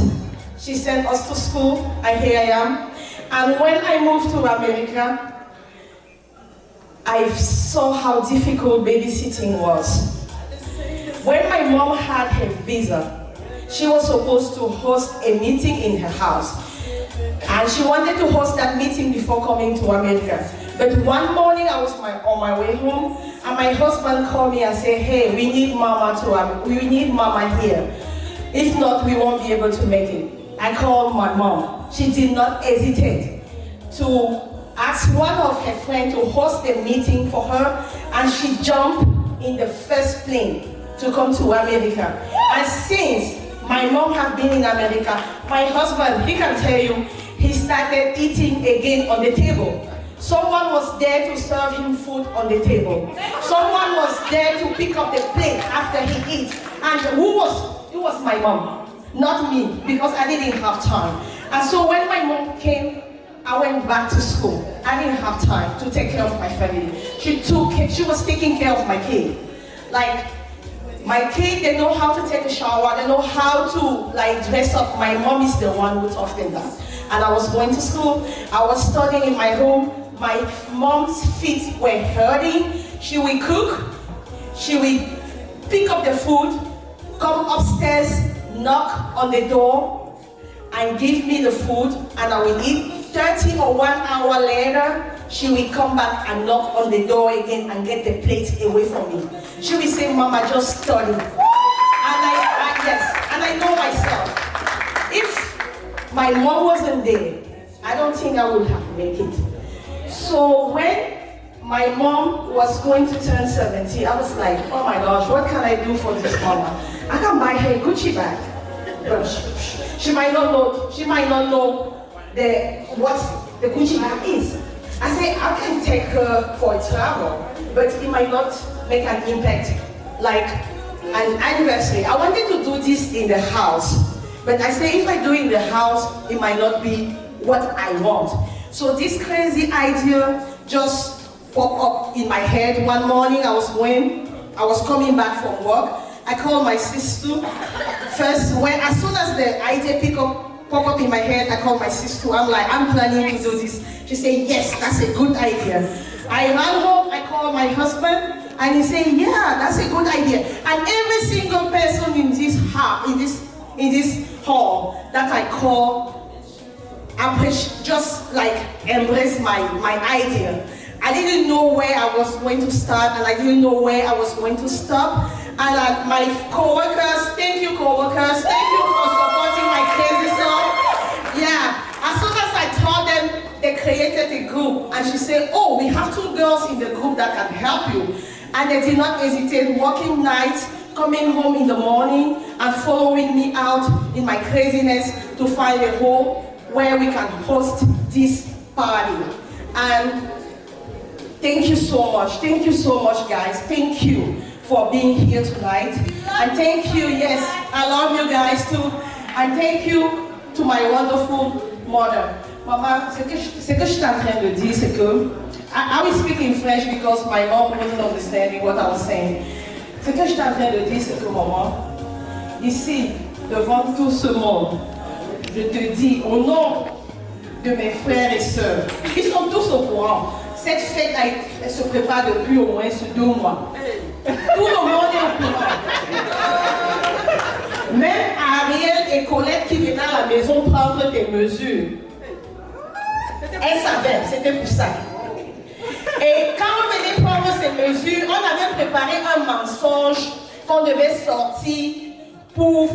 She sent us to school, and here I am. And when I moved to America, I saw how difficult babysitting was. When my mom had her visa, she was supposed to host a meeting in her house. And she wanted to host that meeting before coming to America. But one morning I was on my way home, and my husband called me and said, hey, we need mama here. If not, we won't be able to make it. I called my mom. She did not hesitate to ask one of her friends to host a meeting for her, and she jumped in the first plane to come to America. And since my mom has been in America, my husband, he can tell you, he started eating again on the table. Someone was there to serve him food on the table. Someone was there to pick up the plate after he eats. And who was? It was my mom, not me, because I didn't have time. And so when my mom came, I went back to school. I didn't have time to take care of my family. She was taking care of my kid. My kid, they know how to take a shower, they know how to dress up. My mom is the one who taught them that. And I was going to school, I was studying in my room. My mom's feet were hurting. She will cook, she will pick up the food, come upstairs, knock on the door, and give me the food, and I will eat. 30 or 1 hour later, she will come back and knock on the door again and get the plate away from me. She will say, Mama, just study. And I know myself. If my mom wasn't there, I don't think I would have made it. So when my mom was going to turn 70, I was like, oh my gosh, what can I do for this mama? I can buy her a Gucci bag. But she might not know what the Gucci bag is. I say, I can take her for a travel, but it might not make an impact like an anniversary. I wanted to do this in the house, but I say if I do it in the house, it might not be what I want. So this crazy idea just popped up in my head. One morning I was coming back from work. I called my sister. First, as soon as the idea pop up in my head, I called my sister. I'm like, I'm planning to do this. She said, yes, that's a good idea. I ran home, I called my husband, and he said, yeah, that's a good idea. And every single person in this hall that I call, just embrace my idea. I didn't know where I was going to start, and I didn't know where I was going to stop. And my co-workers, thank you co-workers, thank you for supporting my crazy self. Yeah, as soon as I told them, they created a group, and she said, we have 2 girls in the group that can help you. And they did not hesitate, working nights, coming home in the morning and following me out in my craziness to find a home where we can host this party. And thank you so much guys, thank you for being here tonight. And thank you, yes, I love you guys too. And thank you to my wonderful mother. Maman, ce que je suis en train de dire, c'est que, I will speak in French because my mom wasn't understanding what I was saying. Ce que je suis en train de dire, c'est que maman, ici, devant tout ce monde, je te dis au nom de mes frères et sœurs, ils sont tous au courant. Cette fête, elle se prépare depuis au moins 2 mois. Tout le monde est au courant. Même Ariel et Colette qui venaient à la maison prendre tes mesures, elles savaient, c'était pour ça. Et quand on venait prendre ces mesures, on avait préparé un mensonge qu'on devait sortir pour...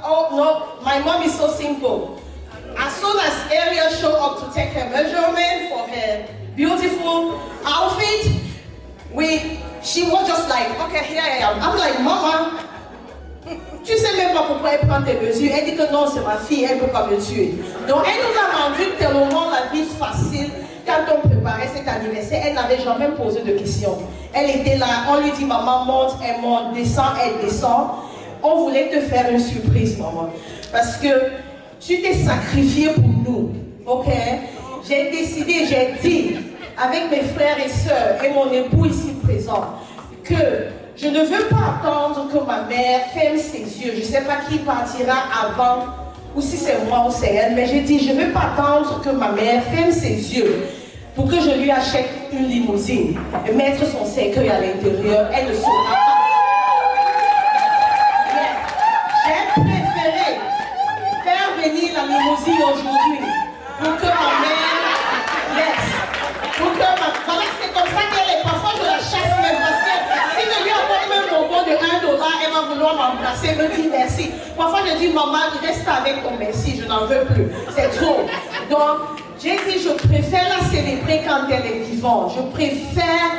Oh no, my mom is so simple. As soon as Ariel showed up to take her measurement for her beautiful outfit, she was just like, okay, here I am. I'm like, Mama, tu sais même pas pourquoi elle prend tes mesures. Elle dit que non, c'est ma fille, elle ne peut pas me tuer. Donc elle nous a rendu tellement la vie facile. Quand on préparait cet anniversaire, elle n'avait jamais posé de questions. Elle était là, on lui dit, maman monte, elle monte, descend, elle descend. On voulait te faire une surprise, maman. Parce que tu t'es sacrifiée pour nous, ok? J'ai décidé, j'ai dit, avec mes frères et sœurs et mon époux ici présent, que je ne veux pas attendre que ma mère ferme ses yeux. Je ne sais pas qui partira avant, ou si c'est moi ou c'est elle, mais j'ai dit, je ne veux pas attendre que ma mère ferme ses yeux pour que je lui achète une limousine et mettre son cercueil à l'intérieur. Elle ne saura pas. J'ai préféré faire venir la limousine aujourd'hui pour que ma mère, voilà, c'est comme ça qu'elle est. Parfois je la chasse même parce que si je lui apporte même mon bon de $1, elle va vouloir m'embrasser, me dire merci. Parfois je dis, maman, reste avec ton merci, je n'en veux plus, c'est trop. Donc j'ai dit, je préfère la célébrer quand elle est vivante. Je préfère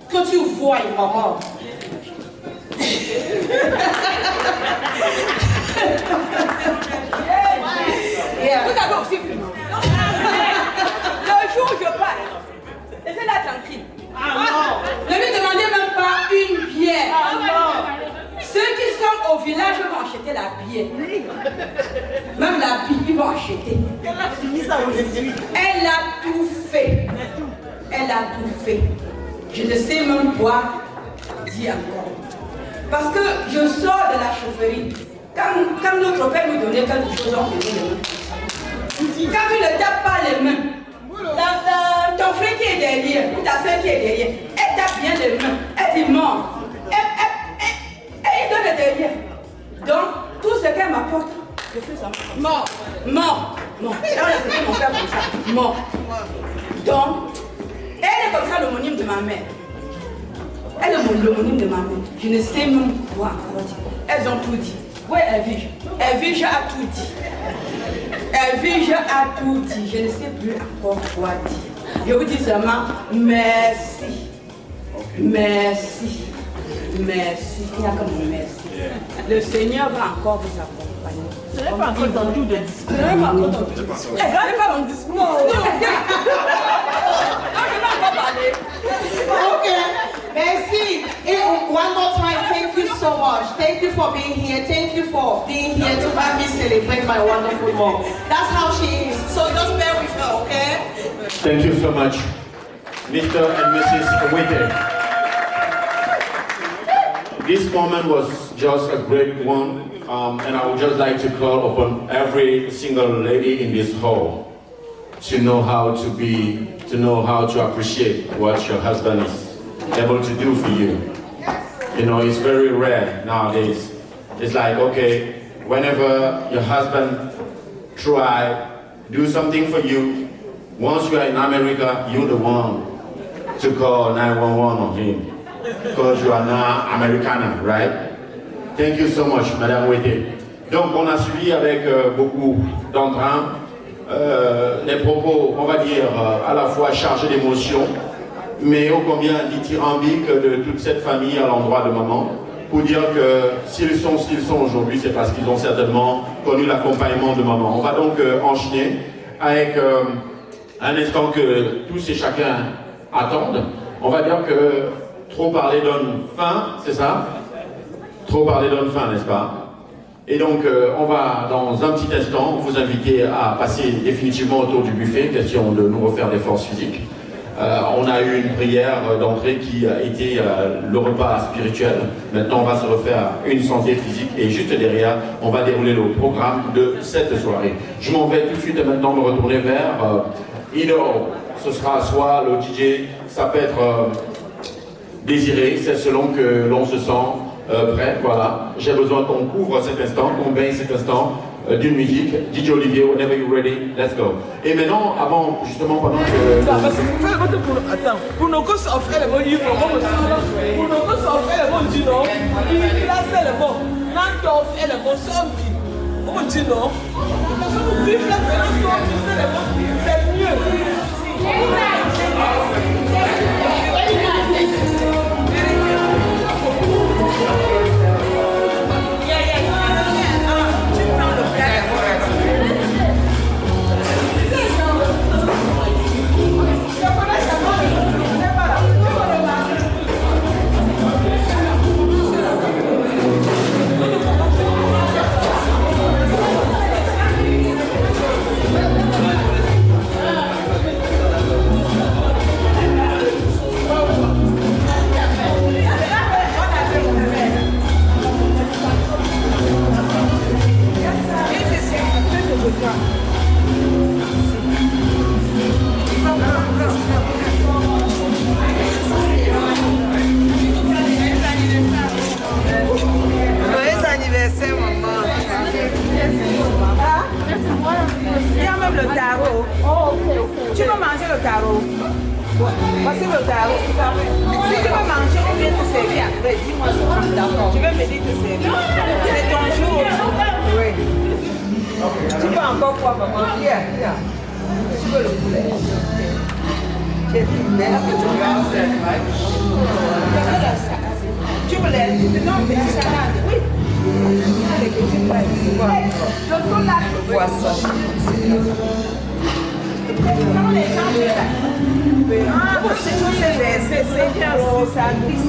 que tu voies, maman. Yeah. Vous avez aussi vu. Le jour où je pars, laissez-la tranquille. Ne lui demandez même pas une bière. Ceux qui sont au village vont acheter la bière. Même la bière, ils vont acheter. Elle a tout fait. Elle a tout fait. Je ne sais même quoi dire encore. Parce que je sors de la chaufferie. Quand notre père nous donnait quelque chose, on faisait les mains. Quand tu ne tapes pas les mains, ton frère qui est derrière, ou ta soeur qui est derrière, elle tape bien les mains, elle dit mort. Elle donne le derrière. Donc, tout ce qu'elle m'apporte, je fais ça. Mort. Mort. Mort. Et on a fait mon père comme ça. Mort. Donc, elle est comme ça l'homonyme de ma mère. Elle est l'homonyme de ma mère. Je ne sais même quoi encore dire. Elles ont tout dit. Oui, Elvige. Elvige a tout dit. Elvige a tout dit. Je ne sais plus encore quoi dire. Je vous dis seulement merci. Merci. Merci. Il n'y a que mon merci. Le Seigneur va encore vous accompagner. Ce n'est pas encore dans le jour de discours. Ce n'est pas encore dans le discours. Ce n'est pas mon discours. Non. Je vais encore parler. Ok. Merci. One more time, thank you so much. Thank you for being here. Thank you for being here to have me celebrate my wonderful mom. That's how she is. So just bear with her, okay? Thank you so much, Mr. and Mrs. Witte. This moment was just a great one, and I would just like to call upon every single lady in this hall to know how to appreciate what your husband is able to do for you. You know, it's very rare nowadays. It's like, okay, whenever your husband do something for you, once you are in America, you're the one to call 911 on him. Because you are now Americana, right? Thank you so much, Madame Witte. Donc, on a suivi avec beaucoup d'entrain les propos, on va dire, à la fois chargés d'émotion, mais ô combien dithyrambiques de toute cette famille à l'endroit de maman. pour dire que s'ils sont ce qu'ils sont aujourd'hui, c'est parce qu'ils ont certainement connu l'accompagnement de maman. On va donc enchaîner avec un instant que tous et chacun attendent. On va dire que trop parler donne faim, c'est ça? Trop parler donne faim, n'est-ce pas? Et donc, on va, dans un petit instant, vous inviter à passer définitivement autour du buffet, question de nous refaire des forces physiques. On a eu une prière d'entrée qui a été le repas spirituel. Maintenant, on va se refaire une santé physique et juste derrière, on va dérouler le programme de cette soirée. Je m'en vais tout de suite maintenant me retourner vers Ido. Ce sera soit le DJ, ça peut être désiré, c'est selon que l'on se sent prêt, voilà. J'ai besoin qu'on couvre cet instant, qu'on baigne cet instant d'une musique. DJ Olivier, whenever you're ready, let's go. Et maintenant, avant, justement, pendant que... Attends, pour nos gosses offrir le bon livre, pour nos gosses offrir le bon dit non, il a fait le bon. Nan offrir le bon, on dit non. Parce que vous vivez la violence, c'est mieux. Joyeux anniversaire, maman. Il y a même le tarot. Tu veux manger le tarot? Voici le tarot. Si tu veux manger, on vient te servir après. Dis-moi ce d'accord. Tu veux venir te servir. C'est ton jour. Oui. Tu veux encore quoi, maman? Viens. Tu veux le poulet? Tu es toute belle. Tu veux les... Non, mais c'est salade. Oui. Les petits plats. Le poisson. Comment les gens disent ça? Ah, c'est bien, ça glisse.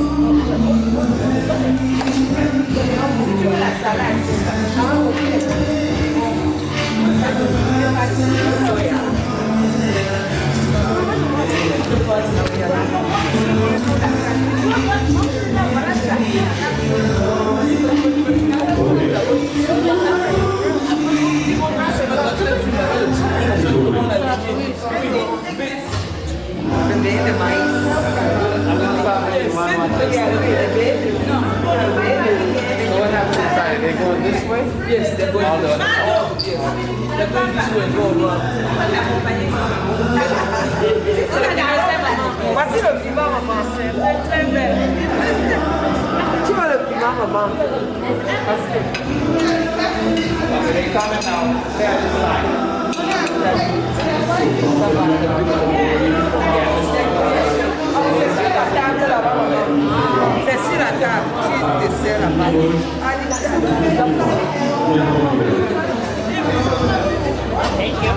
Si tu veux la salade, c'est ça. Ah, ok. Ça te dit, soya. Voilà ça. Le blé de maïs. They go this way? Yes, they're going this way. Oh, yes. They're going this way, go around. Voici le piment, maman. C'est très belle. Tu veux le piment, maman? They coming now. They're at the side. C'est sur la table, tu te sers là-bas. Thank you.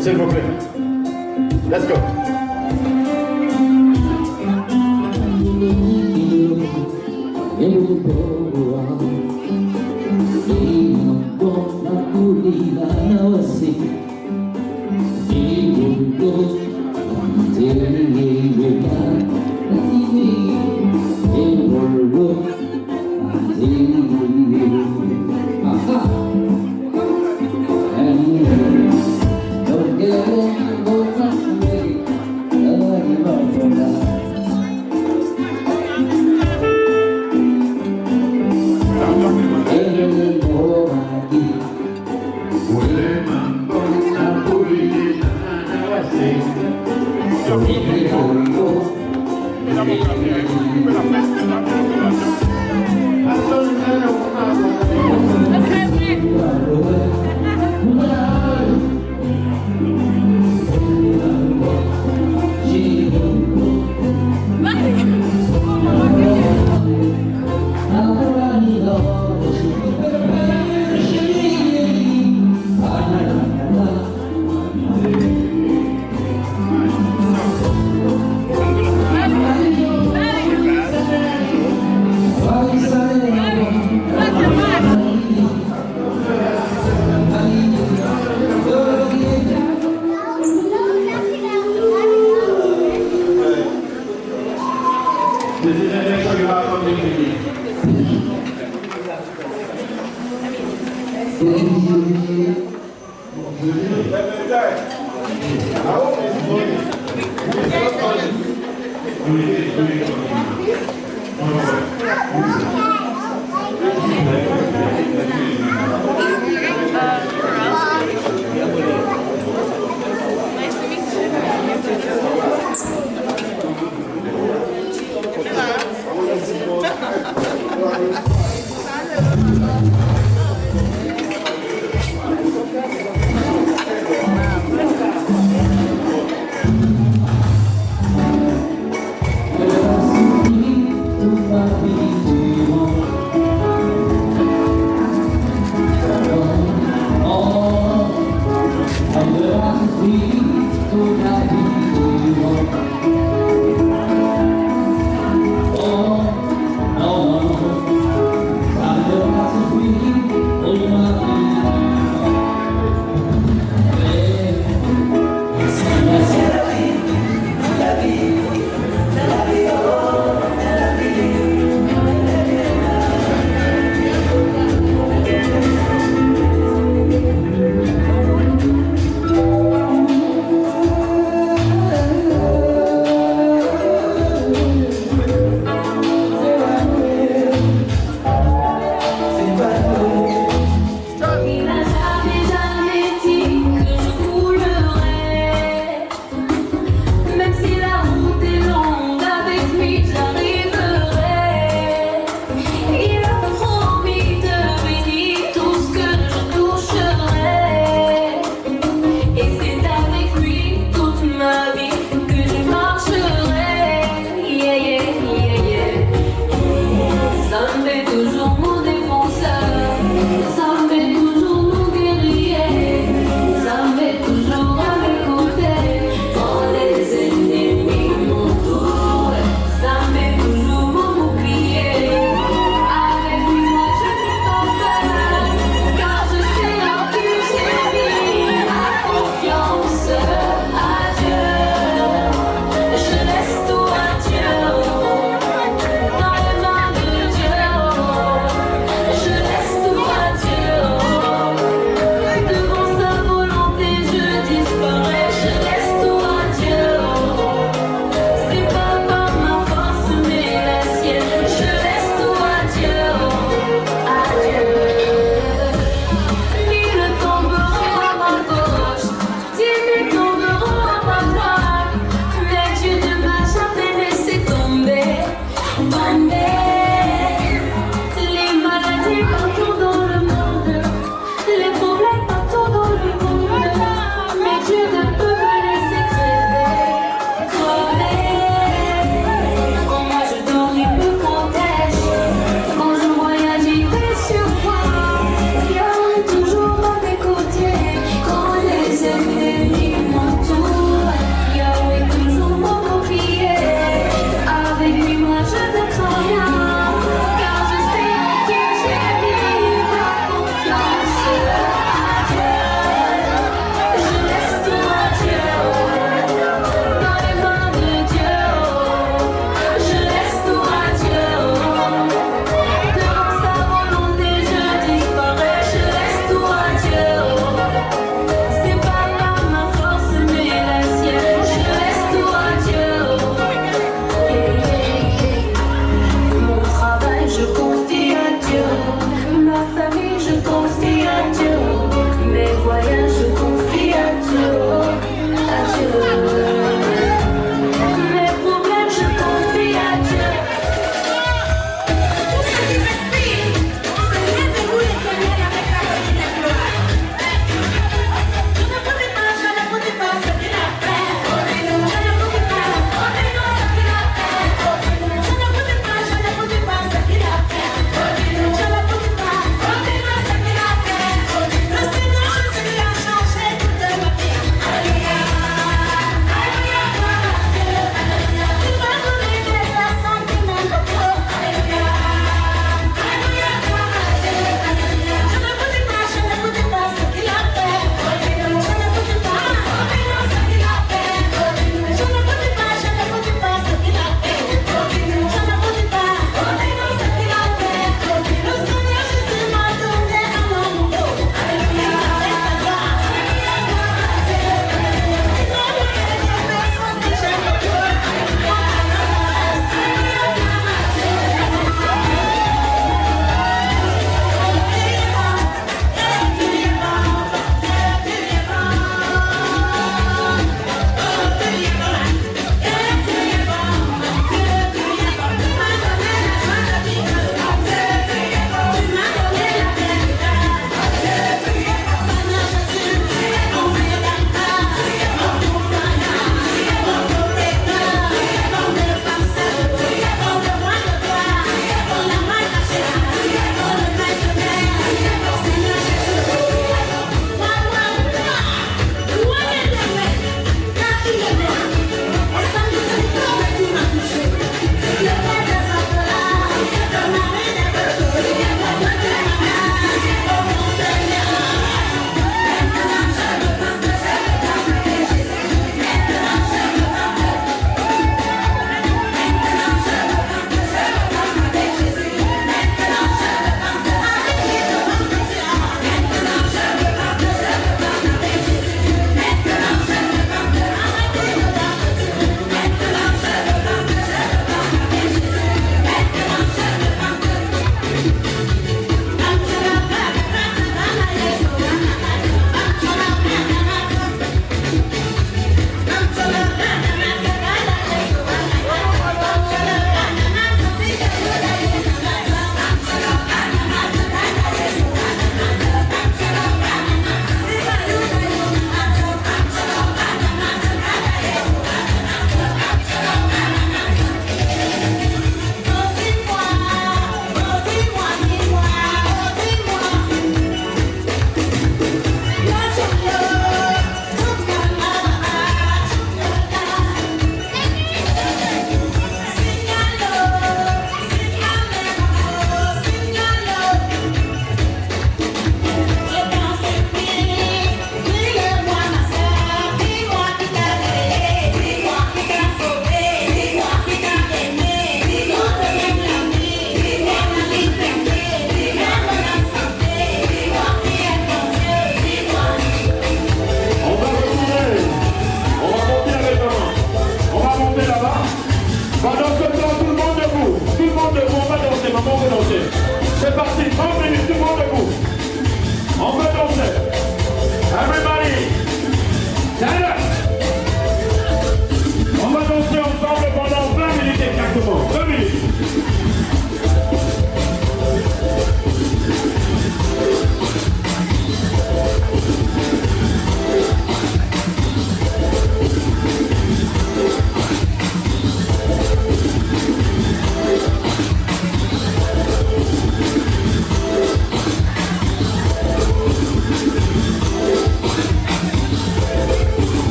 S'il vous plaît. Let's go. Et Thank you.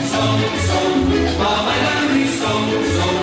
Son, son, pa bailar mi son, son.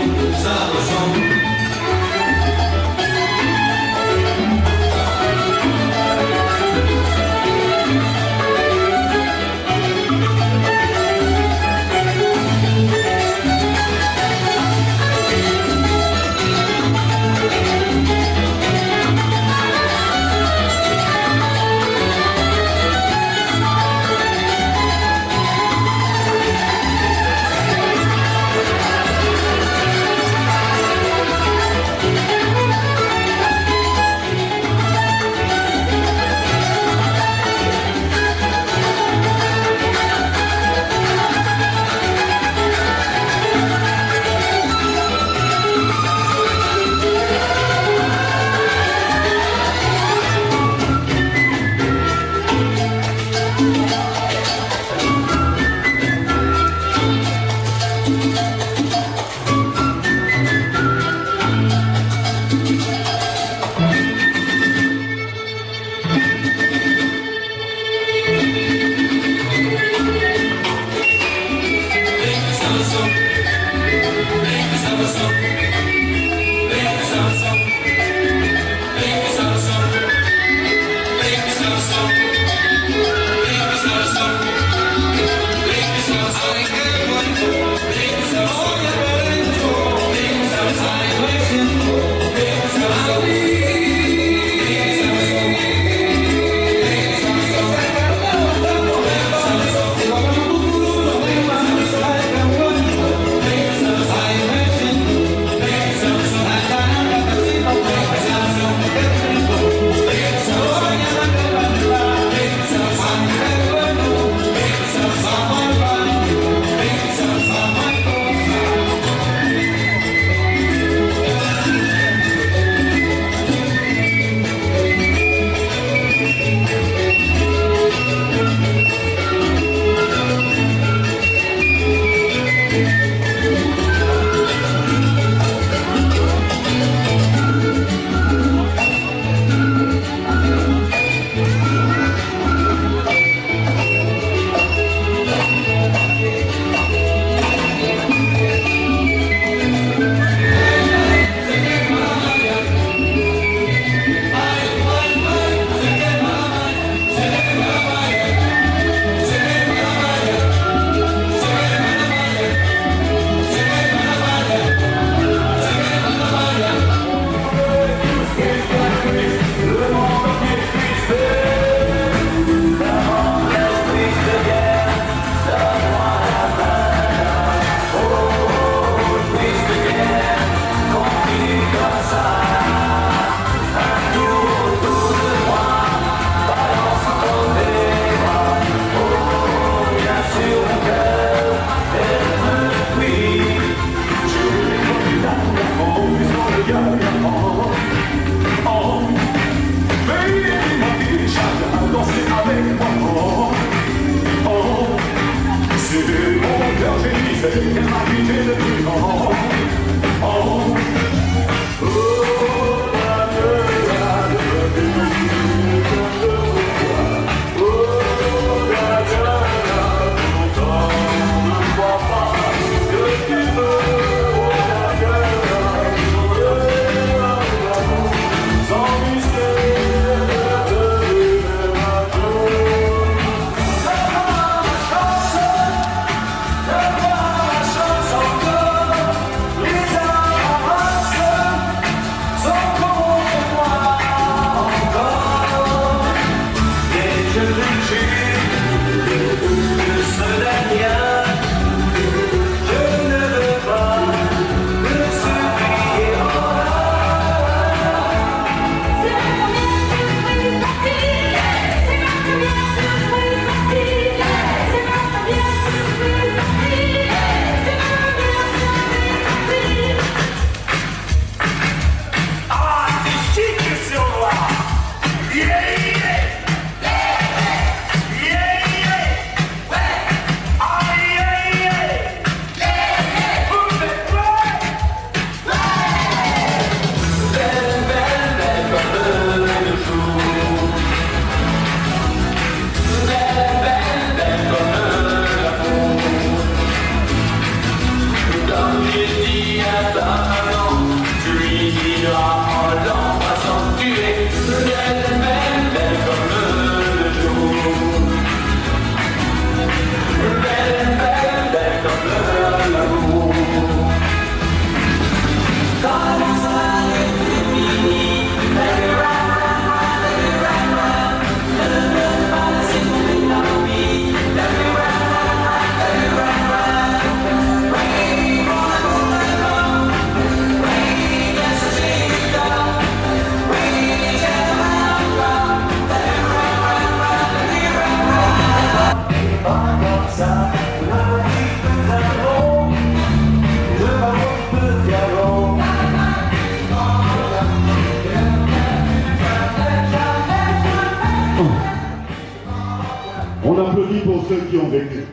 applaudit pour ceux qui ont vécu.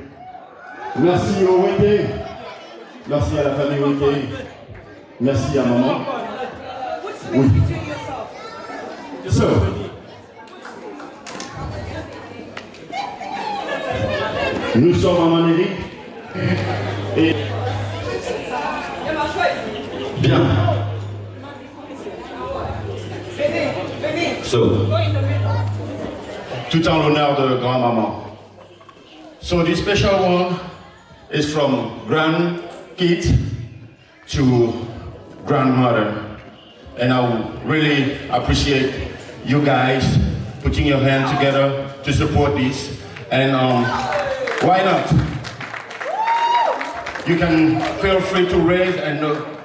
Merci au Weke. Merci à la famille Weke. Merci à maman. Oui. So, nous sommes en Amérique. Et bien. So, tout en l'honneur de grand-maman. So this special one is from grandkid to grandmother. And I would really appreciate you guys putting your hand together to support this. And why not? You can feel free to raise and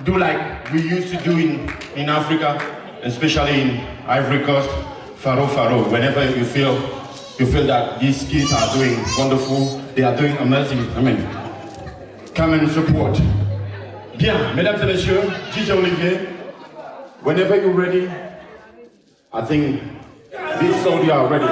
do like we used to do in Africa, especially in Ivory Coast, Faro. Whenever you feel that these kids are doing wonderful, they are doing amazing. I mean, come and support. Bien, mesdames et messieurs, DJ Olivier, whenever you're ready, I think this audio are ready.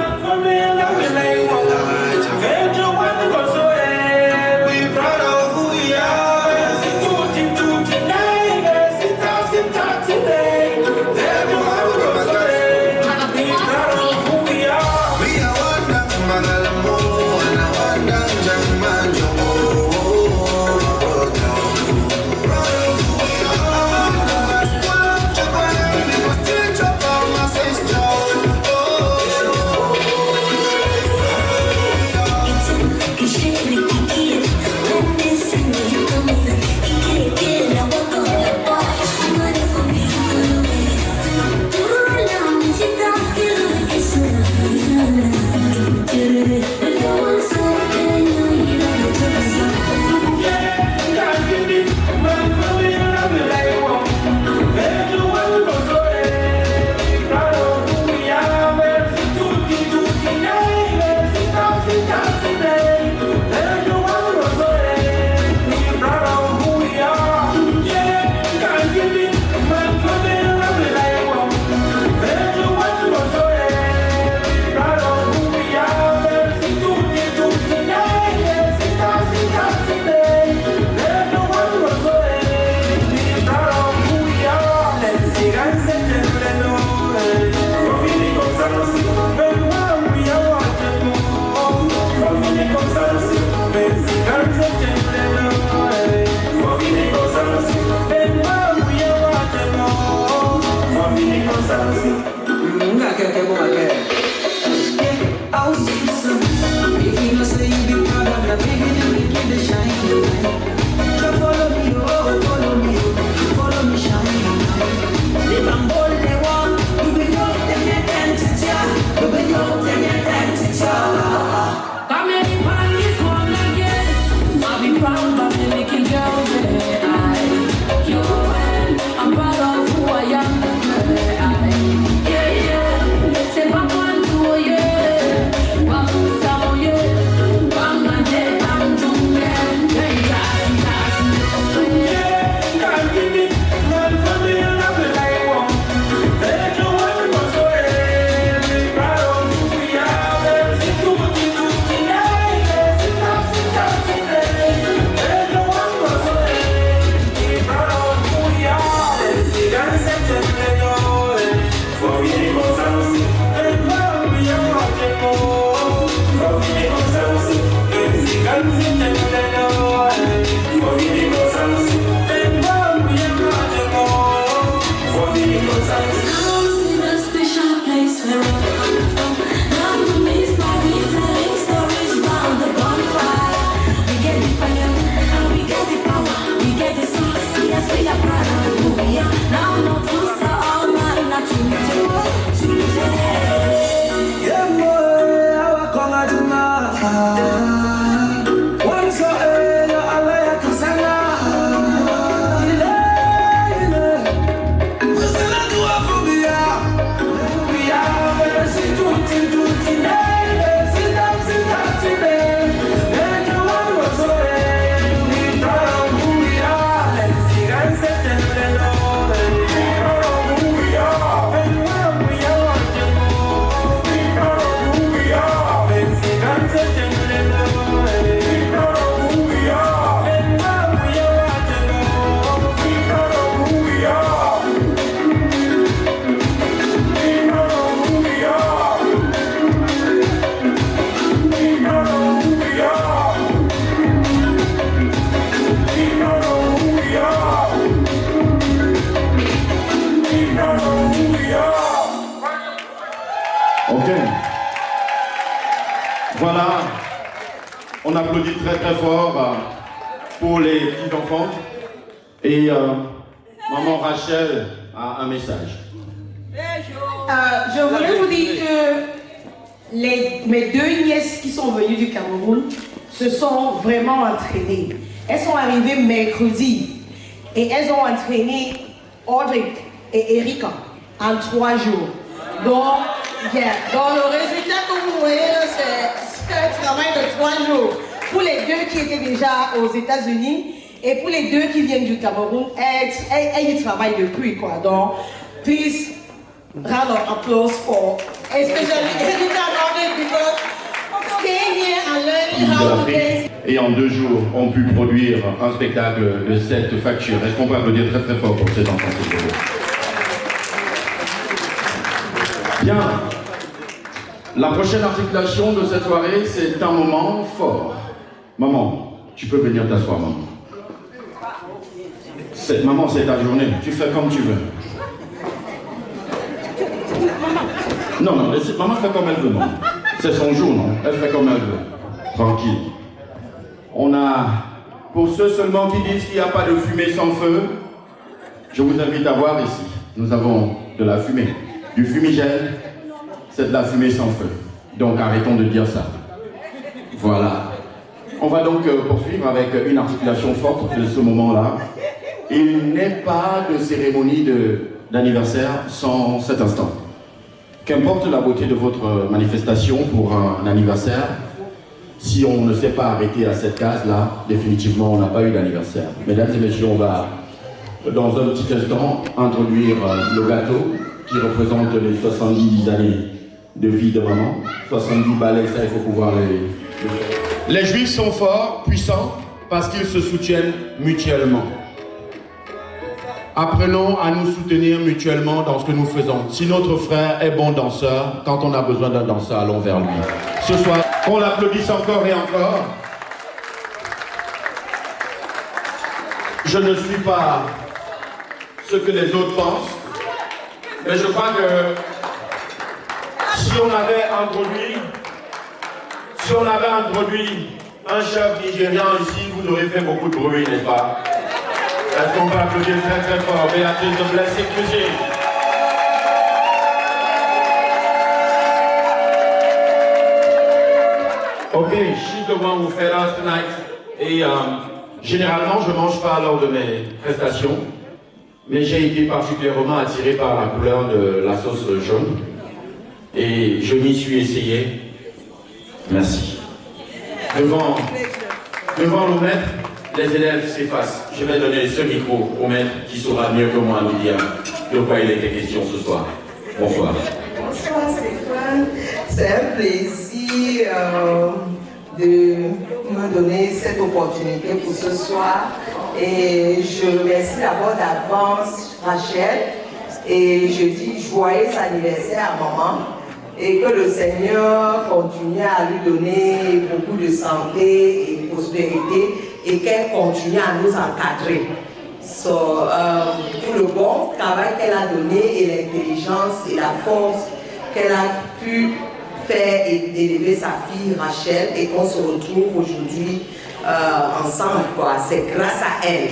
Thank you. Voilà, on applaudit très très fort pour les petits-enfants. Et maman Rachel a un message. Je voulais vous dire que mes deux nièces qui sont venues du Cameroun se sont vraiment entraînées. Elles sont arrivées mercredi et elles ont entraîné Audrey et Erika en 3 jours. Donc le résultat que vous voyez, c'est un travail de 3 jours. Pour les deux qui étaient déjà aux États-Unis et pour les deux qui viennent du Cameroun, elles y travaillent depuis, quoi. Donc, please, round of applause for especially Erika and Audrey because staying here and learning how to dance. Et en 2 jours, ont pu produire un spectacle de cette facture. Est-ce qu'on peut applaudir très très fort pour ces enfants, s'il vous plaît? Bien. La prochaine articulation de cette soirée, c'est un moment fort. Maman, tu peux venir t'asseoir, maman. Maman, c'est ta journée. Tu fais comme tu veux. Non, maman fait comme elle veut, maman. C'est son jour, non? Elle fait comme elle veut. Tranquille. On a, pour ceux seulement qui disent qu'il n'y a pas de fumée sans feu, je vous invite à voir ici. Nous avons de la fumée. Du fumigène, c'est de la fumée sans feu. Donc arrêtons de dire ça. Voilà. On va donc poursuivre avec une articulation forte de ce moment-là. Il n'est pas de cérémonie d'anniversaire sans cet instant. Qu'importe la beauté de votre manifestation pour un anniversaire, si on ne s'est pas arrêté à cette case-là, définitivement on n'a pas eu d'anniversaire. Mesdames et messieurs, on va dans un petit instant introduire le gâteau qui représente les 70 années de vie de maman. 70 balais, ça il faut pouvoir les Juifs sont forts, puissants, parce qu'ils se soutiennent mutuellement. Apprenons à nous soutenir mutuellement dans ce que nous faisons. Si notre frère est bon danseur, quand on a besoin d'un danseur, allons vers lui. Ce soir, on l'applaudisse encore et encore. Je ne suis pas ce que les autres pensent, mais je crois que si on avait introduit un chef nigérian ici, vous auriez fait beaucoup de bruit, n'est-ce pas? Est-ce qu'on peut applaudir très très fort Béatrice de Blessing Music? Ok, she's the one who fed us tonight. Et généralement, je ne mange pas lors de mes prestations, mais j'ai été particulièrement attiré par la couleur de la sauce jaune. Et je m'y suis essayé. Merci. Devant le maître, les élèves s'effacent. Je vais donner ce micro au maître qui saura mieux que moi nous dire de quoi il était question ce soir. Bonsoir. Bonsoir Stéphane, c'est un plaisir de me donner cette opportunité pour ce soir. Et je remercie d'abord d'avance Rachel et je dis joyeux anniversaire à maman. Et que le Seigneur continue à lui donner beaucoup de santé et prospérité et qu'elle continue à nous encadrer. Pour le bon travail qu'elle a donné et l'intelligence et la force qu'elle a pu faire et d'élever sa fille Rachel et qu'on se retrouve aujourd'hui ensemble. C'est grâce à elle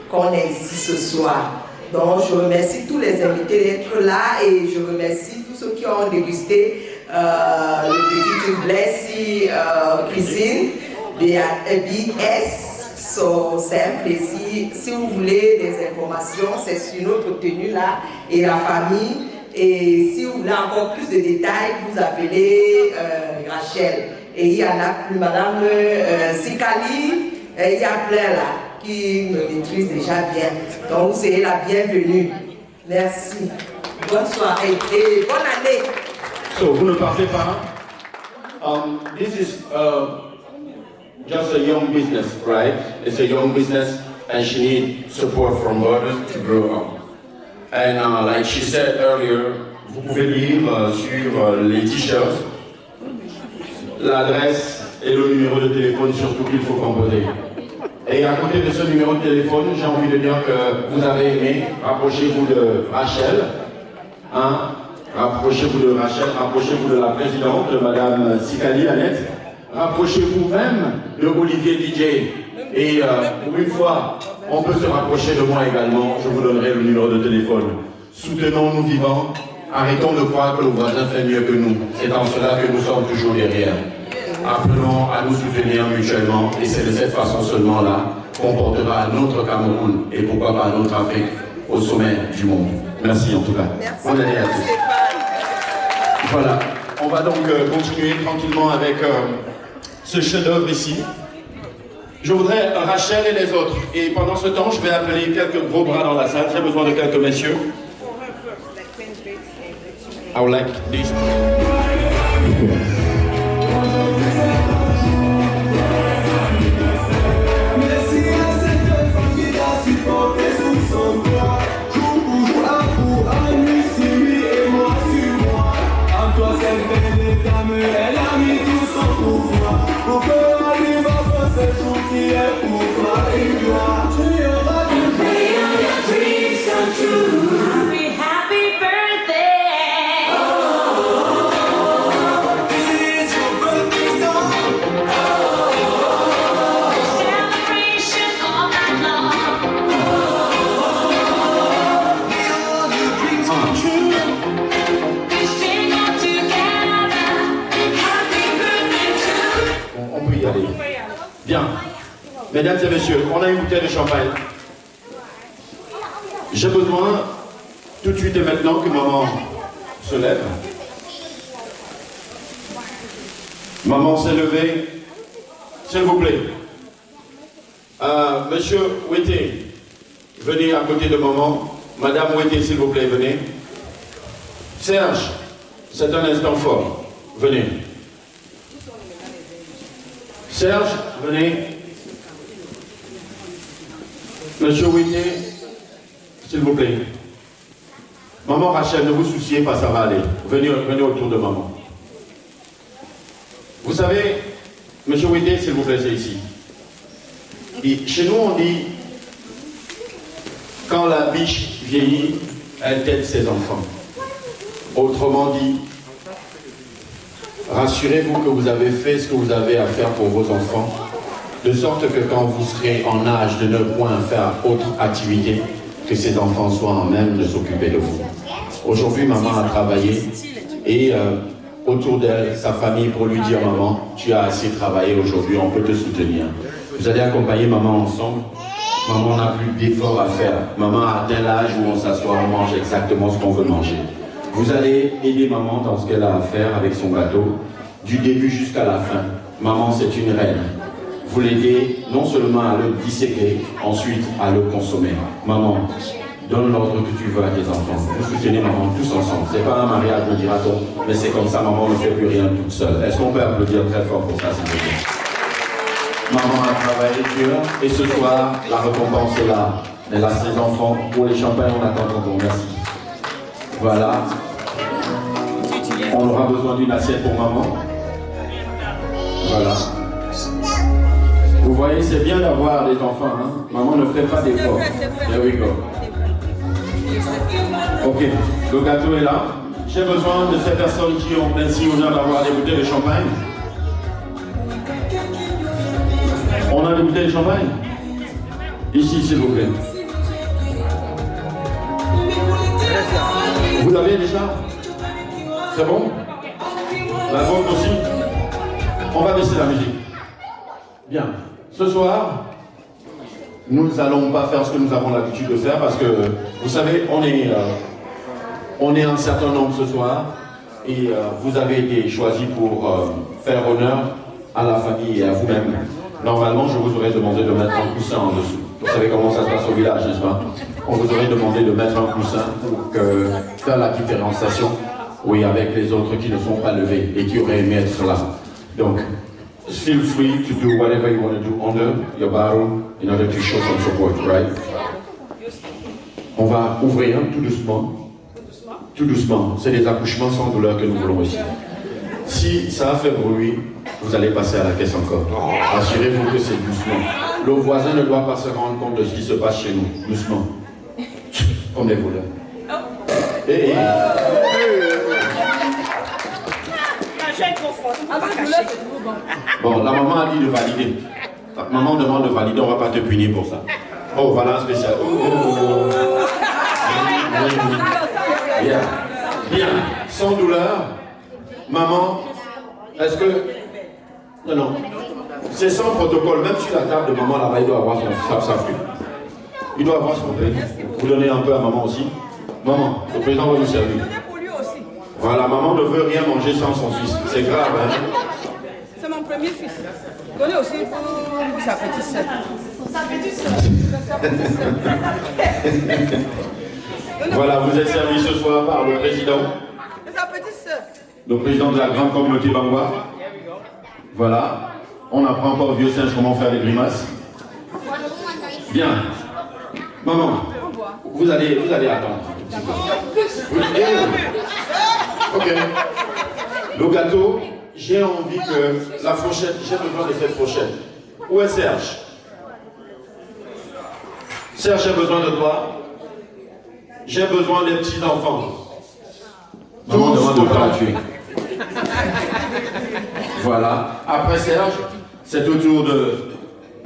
qu'on est ici ce soir. Donc je remercie tous les invités d'être là et je remercie tous ceux qui ont dégusté le petit Blessy cuisine BS. C'est un plaisir. Si vous voulez des informations, c'est sur notre tenue là et la famille. Et si vous voulez encore plus de détails, vous appelez Rachel. Et il y en a plus, Madame Sikali, il y a plein là qui me maîtrisent déjà bien. Donc vous serez la bienvenue. Merci. Bonne soirée et bonne année. So, vous ne partez pas. This is just a young business, right? It's a young business and she needs support from others to grow up. And like she said earlier, vous pouvez lire sur les t-shirts l'adresse et le numéro de téléphone surtout qu'il faut composer. Et à côté de ce numéro de téléphone, j'ai envie de dire que vous avez aimé. Rapprochez-vous de Rachel. Hein? Rapprochez-vous de Rachel, rapprochez-vous de la présidente, Madame Sikali Annette. rapprochez-vous même de Olivier DJ. Et pour une fois, on peut se rapprocher de moi également. Je vous donnerai le numéro de téléphone. Soutenons-nous vivants. Arrêtons de croire que le voisin fait mieux que nous. C'est en cela que nous sommes toujours derrière. Apprenons à nous soutenir mutuellement. Et c'est de cette façon seulement là qu'on portera notre Cameroun et pourquoi pas notre Afrique au sommet du monde. Merci en tout cas. Bonne année à tous. Voilà. On va donc continuer tranquillement avec ce chef-d'œuvre ici. Je voudrais Rachel et les autres. Et pendant ce temps, je vais appeler quelques gros bras dans la salle. J'ai besoin de quelques messieurs. I would like these. Elle a mis tout son pouvoir pour que la vie va faire ce jour qui est pour toi et gloire. Tu auras du pray on your dreams come true. Happy birthday. Oh, this is your birthday song. Oh, celebration all night long. Oh, may all your dreams come true. On peut y aller. Bien. Mesdames et messieurs, on a une bouteille de champagne. J'ai besoin, tout de suite et maintenant, que maman se lève. Maman s'est levée. S'il vous plaît. Monsieur Ouété, venez à côté de maman. Madame Ouété, s'il vous plaît, venez. Serge, c'est un instant fort. Venez. Serge, venez. Monsieur Ouété, s'il vous plaît. Maman Rachel, ne vous souciez pas, ça va aller. Venez autour de maman. Vous savez, Monsieur Ouété, s'il vous plaît, c'est ici. Et chez nous, on dit, quand la biche vieillit, elle tète ses enfants. Autrement dit, rassurez-vous que vous avez fait ce que vous avez à faire pour vos enfants, de sorte que quand vous serez en âge de ne point faire autre activité, que ces enfants soient en même de s'occuper de vous. Aujourd'hui, maman a travaillé et autour d'elle, sa famille, pour lui dire, maman, tu as assez travaillé aujourd'hui, on peut te soutenir. Vous allez accompagner maman ensemble. Maman n'a plus d'efforts à faire. Maman a atteint l'âge où on s'assoit, on mange exactement ce qu'on veut manger. Vous allez aider maman dans ce qu'elle a à faire avec son gâteau, du début jusqu'à la fin. Maman, c'est une reine. Vous l'aidez non seulement à le disséquer, ensuite à le consommer. Maman, donne l'ordre que tu veux à tes enfants. Vous soutenez maman tous ensemble. C'est pas un mariage, me dira-t-on, mais c'est comme ça, maman ne fait plus rien toute seule. Est-ce qu'on peut applaudir très fort pour ça, s'il vous plaît? Maman a travaillé dur et ce soir, la récompense est là. Elle a ses enfants. Pour les champagnes, on attend tonton. Merci. Voilà. On aura besoin d'une assiette pour maman. Voilà. Vous voyez, c'est bien d'avoir des enfants. Hein? Maman ne fait pas d'efforts. There we go. Ok, le gâteau est là. J'ai besoin de ces personnes qui ont ainsi honneur d'avoir des bouteilles de champagne. On a des bouteilles de champagne? Ici, s'il vous plaît. Vous l'avez déjà? C'est bon? La vôtre aussi? On va baisser la musique. Bien. Ce soir, nous n'allons pas faire ce que nous avons l'habitude de faire parce que, vous savez, on est un certain nombre ce soir et vous avez été choisis pour faire honneur à la famille et à vous-même. Normalement, je vous aurais demandé de mettre un coussin en dessous. Vous savez comment ça se passe au village, n'est-ce pas? On vous aurait demandé de mettre un coussin pour faire la différenciation, oui, avec les autres qui ne sont pas levés et qui auraient aimé être là. Donc, feel free to do whatever you want to do under your barrel in order to show some support, right? On va ouvrir tout doucement. Tout doucement. C'est des accouchements sans douleur que nous voulons ici. Si ça a fait bruit, vous allez passer à la caisse encore. Assurez-vous que c'est doucement. Le voisin ne doit pas se rendre compte de ce qui se passe chez nous. Doucement. Comme les voleurs. tu es trop fort. Bon, la maman a dit de valider. La maman demande de valider, on ne va pas te punir pour ça. Oh, voilà un spécial. Bien. Bien. Sans douleur. Maman, est-ce que... Non, non. C'est sans protocole. Même sur la table de maman, là-bas, il doit avoir sa flûte. Il doit avoir son fruit. Vous donnez un peu à maman aussi. Maman, le président va vous servir. Voilà, maman ne veut rien manger sans son fils. C'est grave, hein? C'est mon premier fils. Donnez aussi pour sa petite sœur. Sa petite sœur. Voilà, vous êtes servi ce soir par le président. Sa petite sœur. Le président de la grande communauté Bangwa. Voilà. On apprend encore au vieux singe comment faire des grimaces. Bien. Maman, vous allez attendre. Ok. Le gâteau, j'ai envie que la fourchette, j'ai besoin de cette fourchette. Où est Serge? Serge, j'ai besoin de toi. J'ai besoin des petits enfants. Maman demande de ne pas la tuer. Voilà. Après Serge, c'est au tour de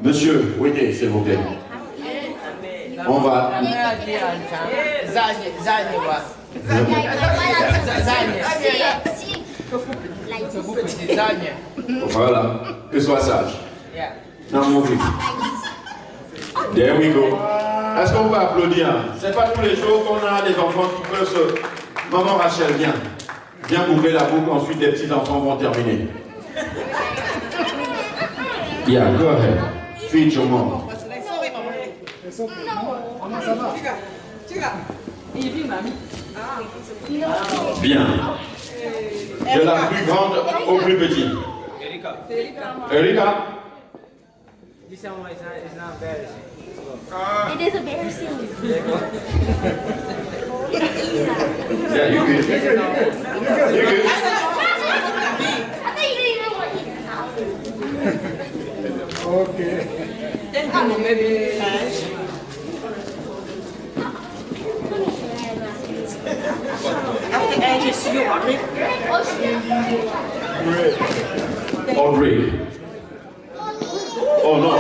Monsieur Wété, s'il vous plaît. On va. Voilà. Que sois sage. Non, mon fils. There we go. Est-ce qu'on peut applaudir? C'est pas tous les jours qu'on a des enfants qui peuvent se... Maman Rachel, viens. Viens boucler la boucle, ensuite les petits enfants vont terminer. Yeah, go ahead. Feed your mom. Bien. De la plus grande au plus petit. Erika. This one is not embarrassing. It is embarrassing. Yeah, you good. You good. You good. I think you didn't even want to eat the house. Okay. Maybe. After ages, you are Audrey. Oh no.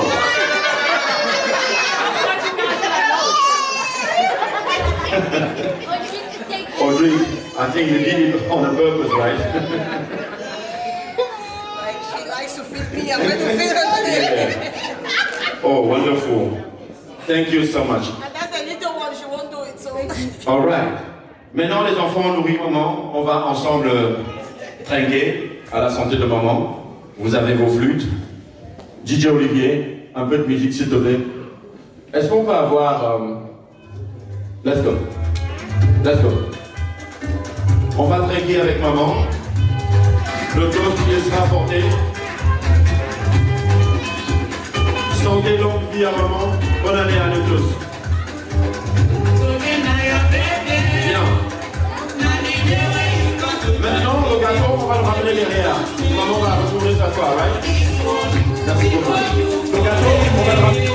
Audrey, I think you did it on purpose, right? She likes to feed me. I'm going to feed her today. Oh, wonderful. Thank you so much. And that's the little one. She won't do it. So. All right. Maintenant, les enfants nourris maman, on va ensemble trinquer à la santé de maman. Vous avez vos flûtes. DJ Olivier, un peu de musique s'il te plaît. Est-ce qu'on peut avoir... Let's go. Let's go. On va trinquer avec maman. Le toast qui sera apporté. Santé, longue vie à maman. Bonne année à nous tous. Bien. Maintenant, le gâteau, on va le ramener derrière. Maman va retourner s'asseoir, right? Merci beaucoup. Le gâteau, on va le ramener.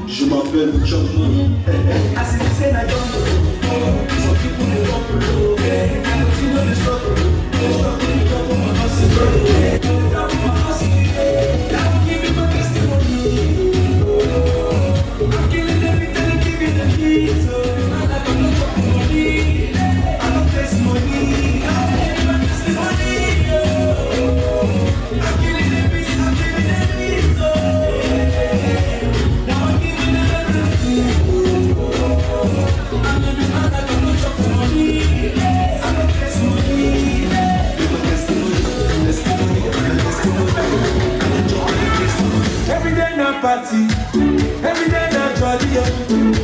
Je m'appelle John. Thank you.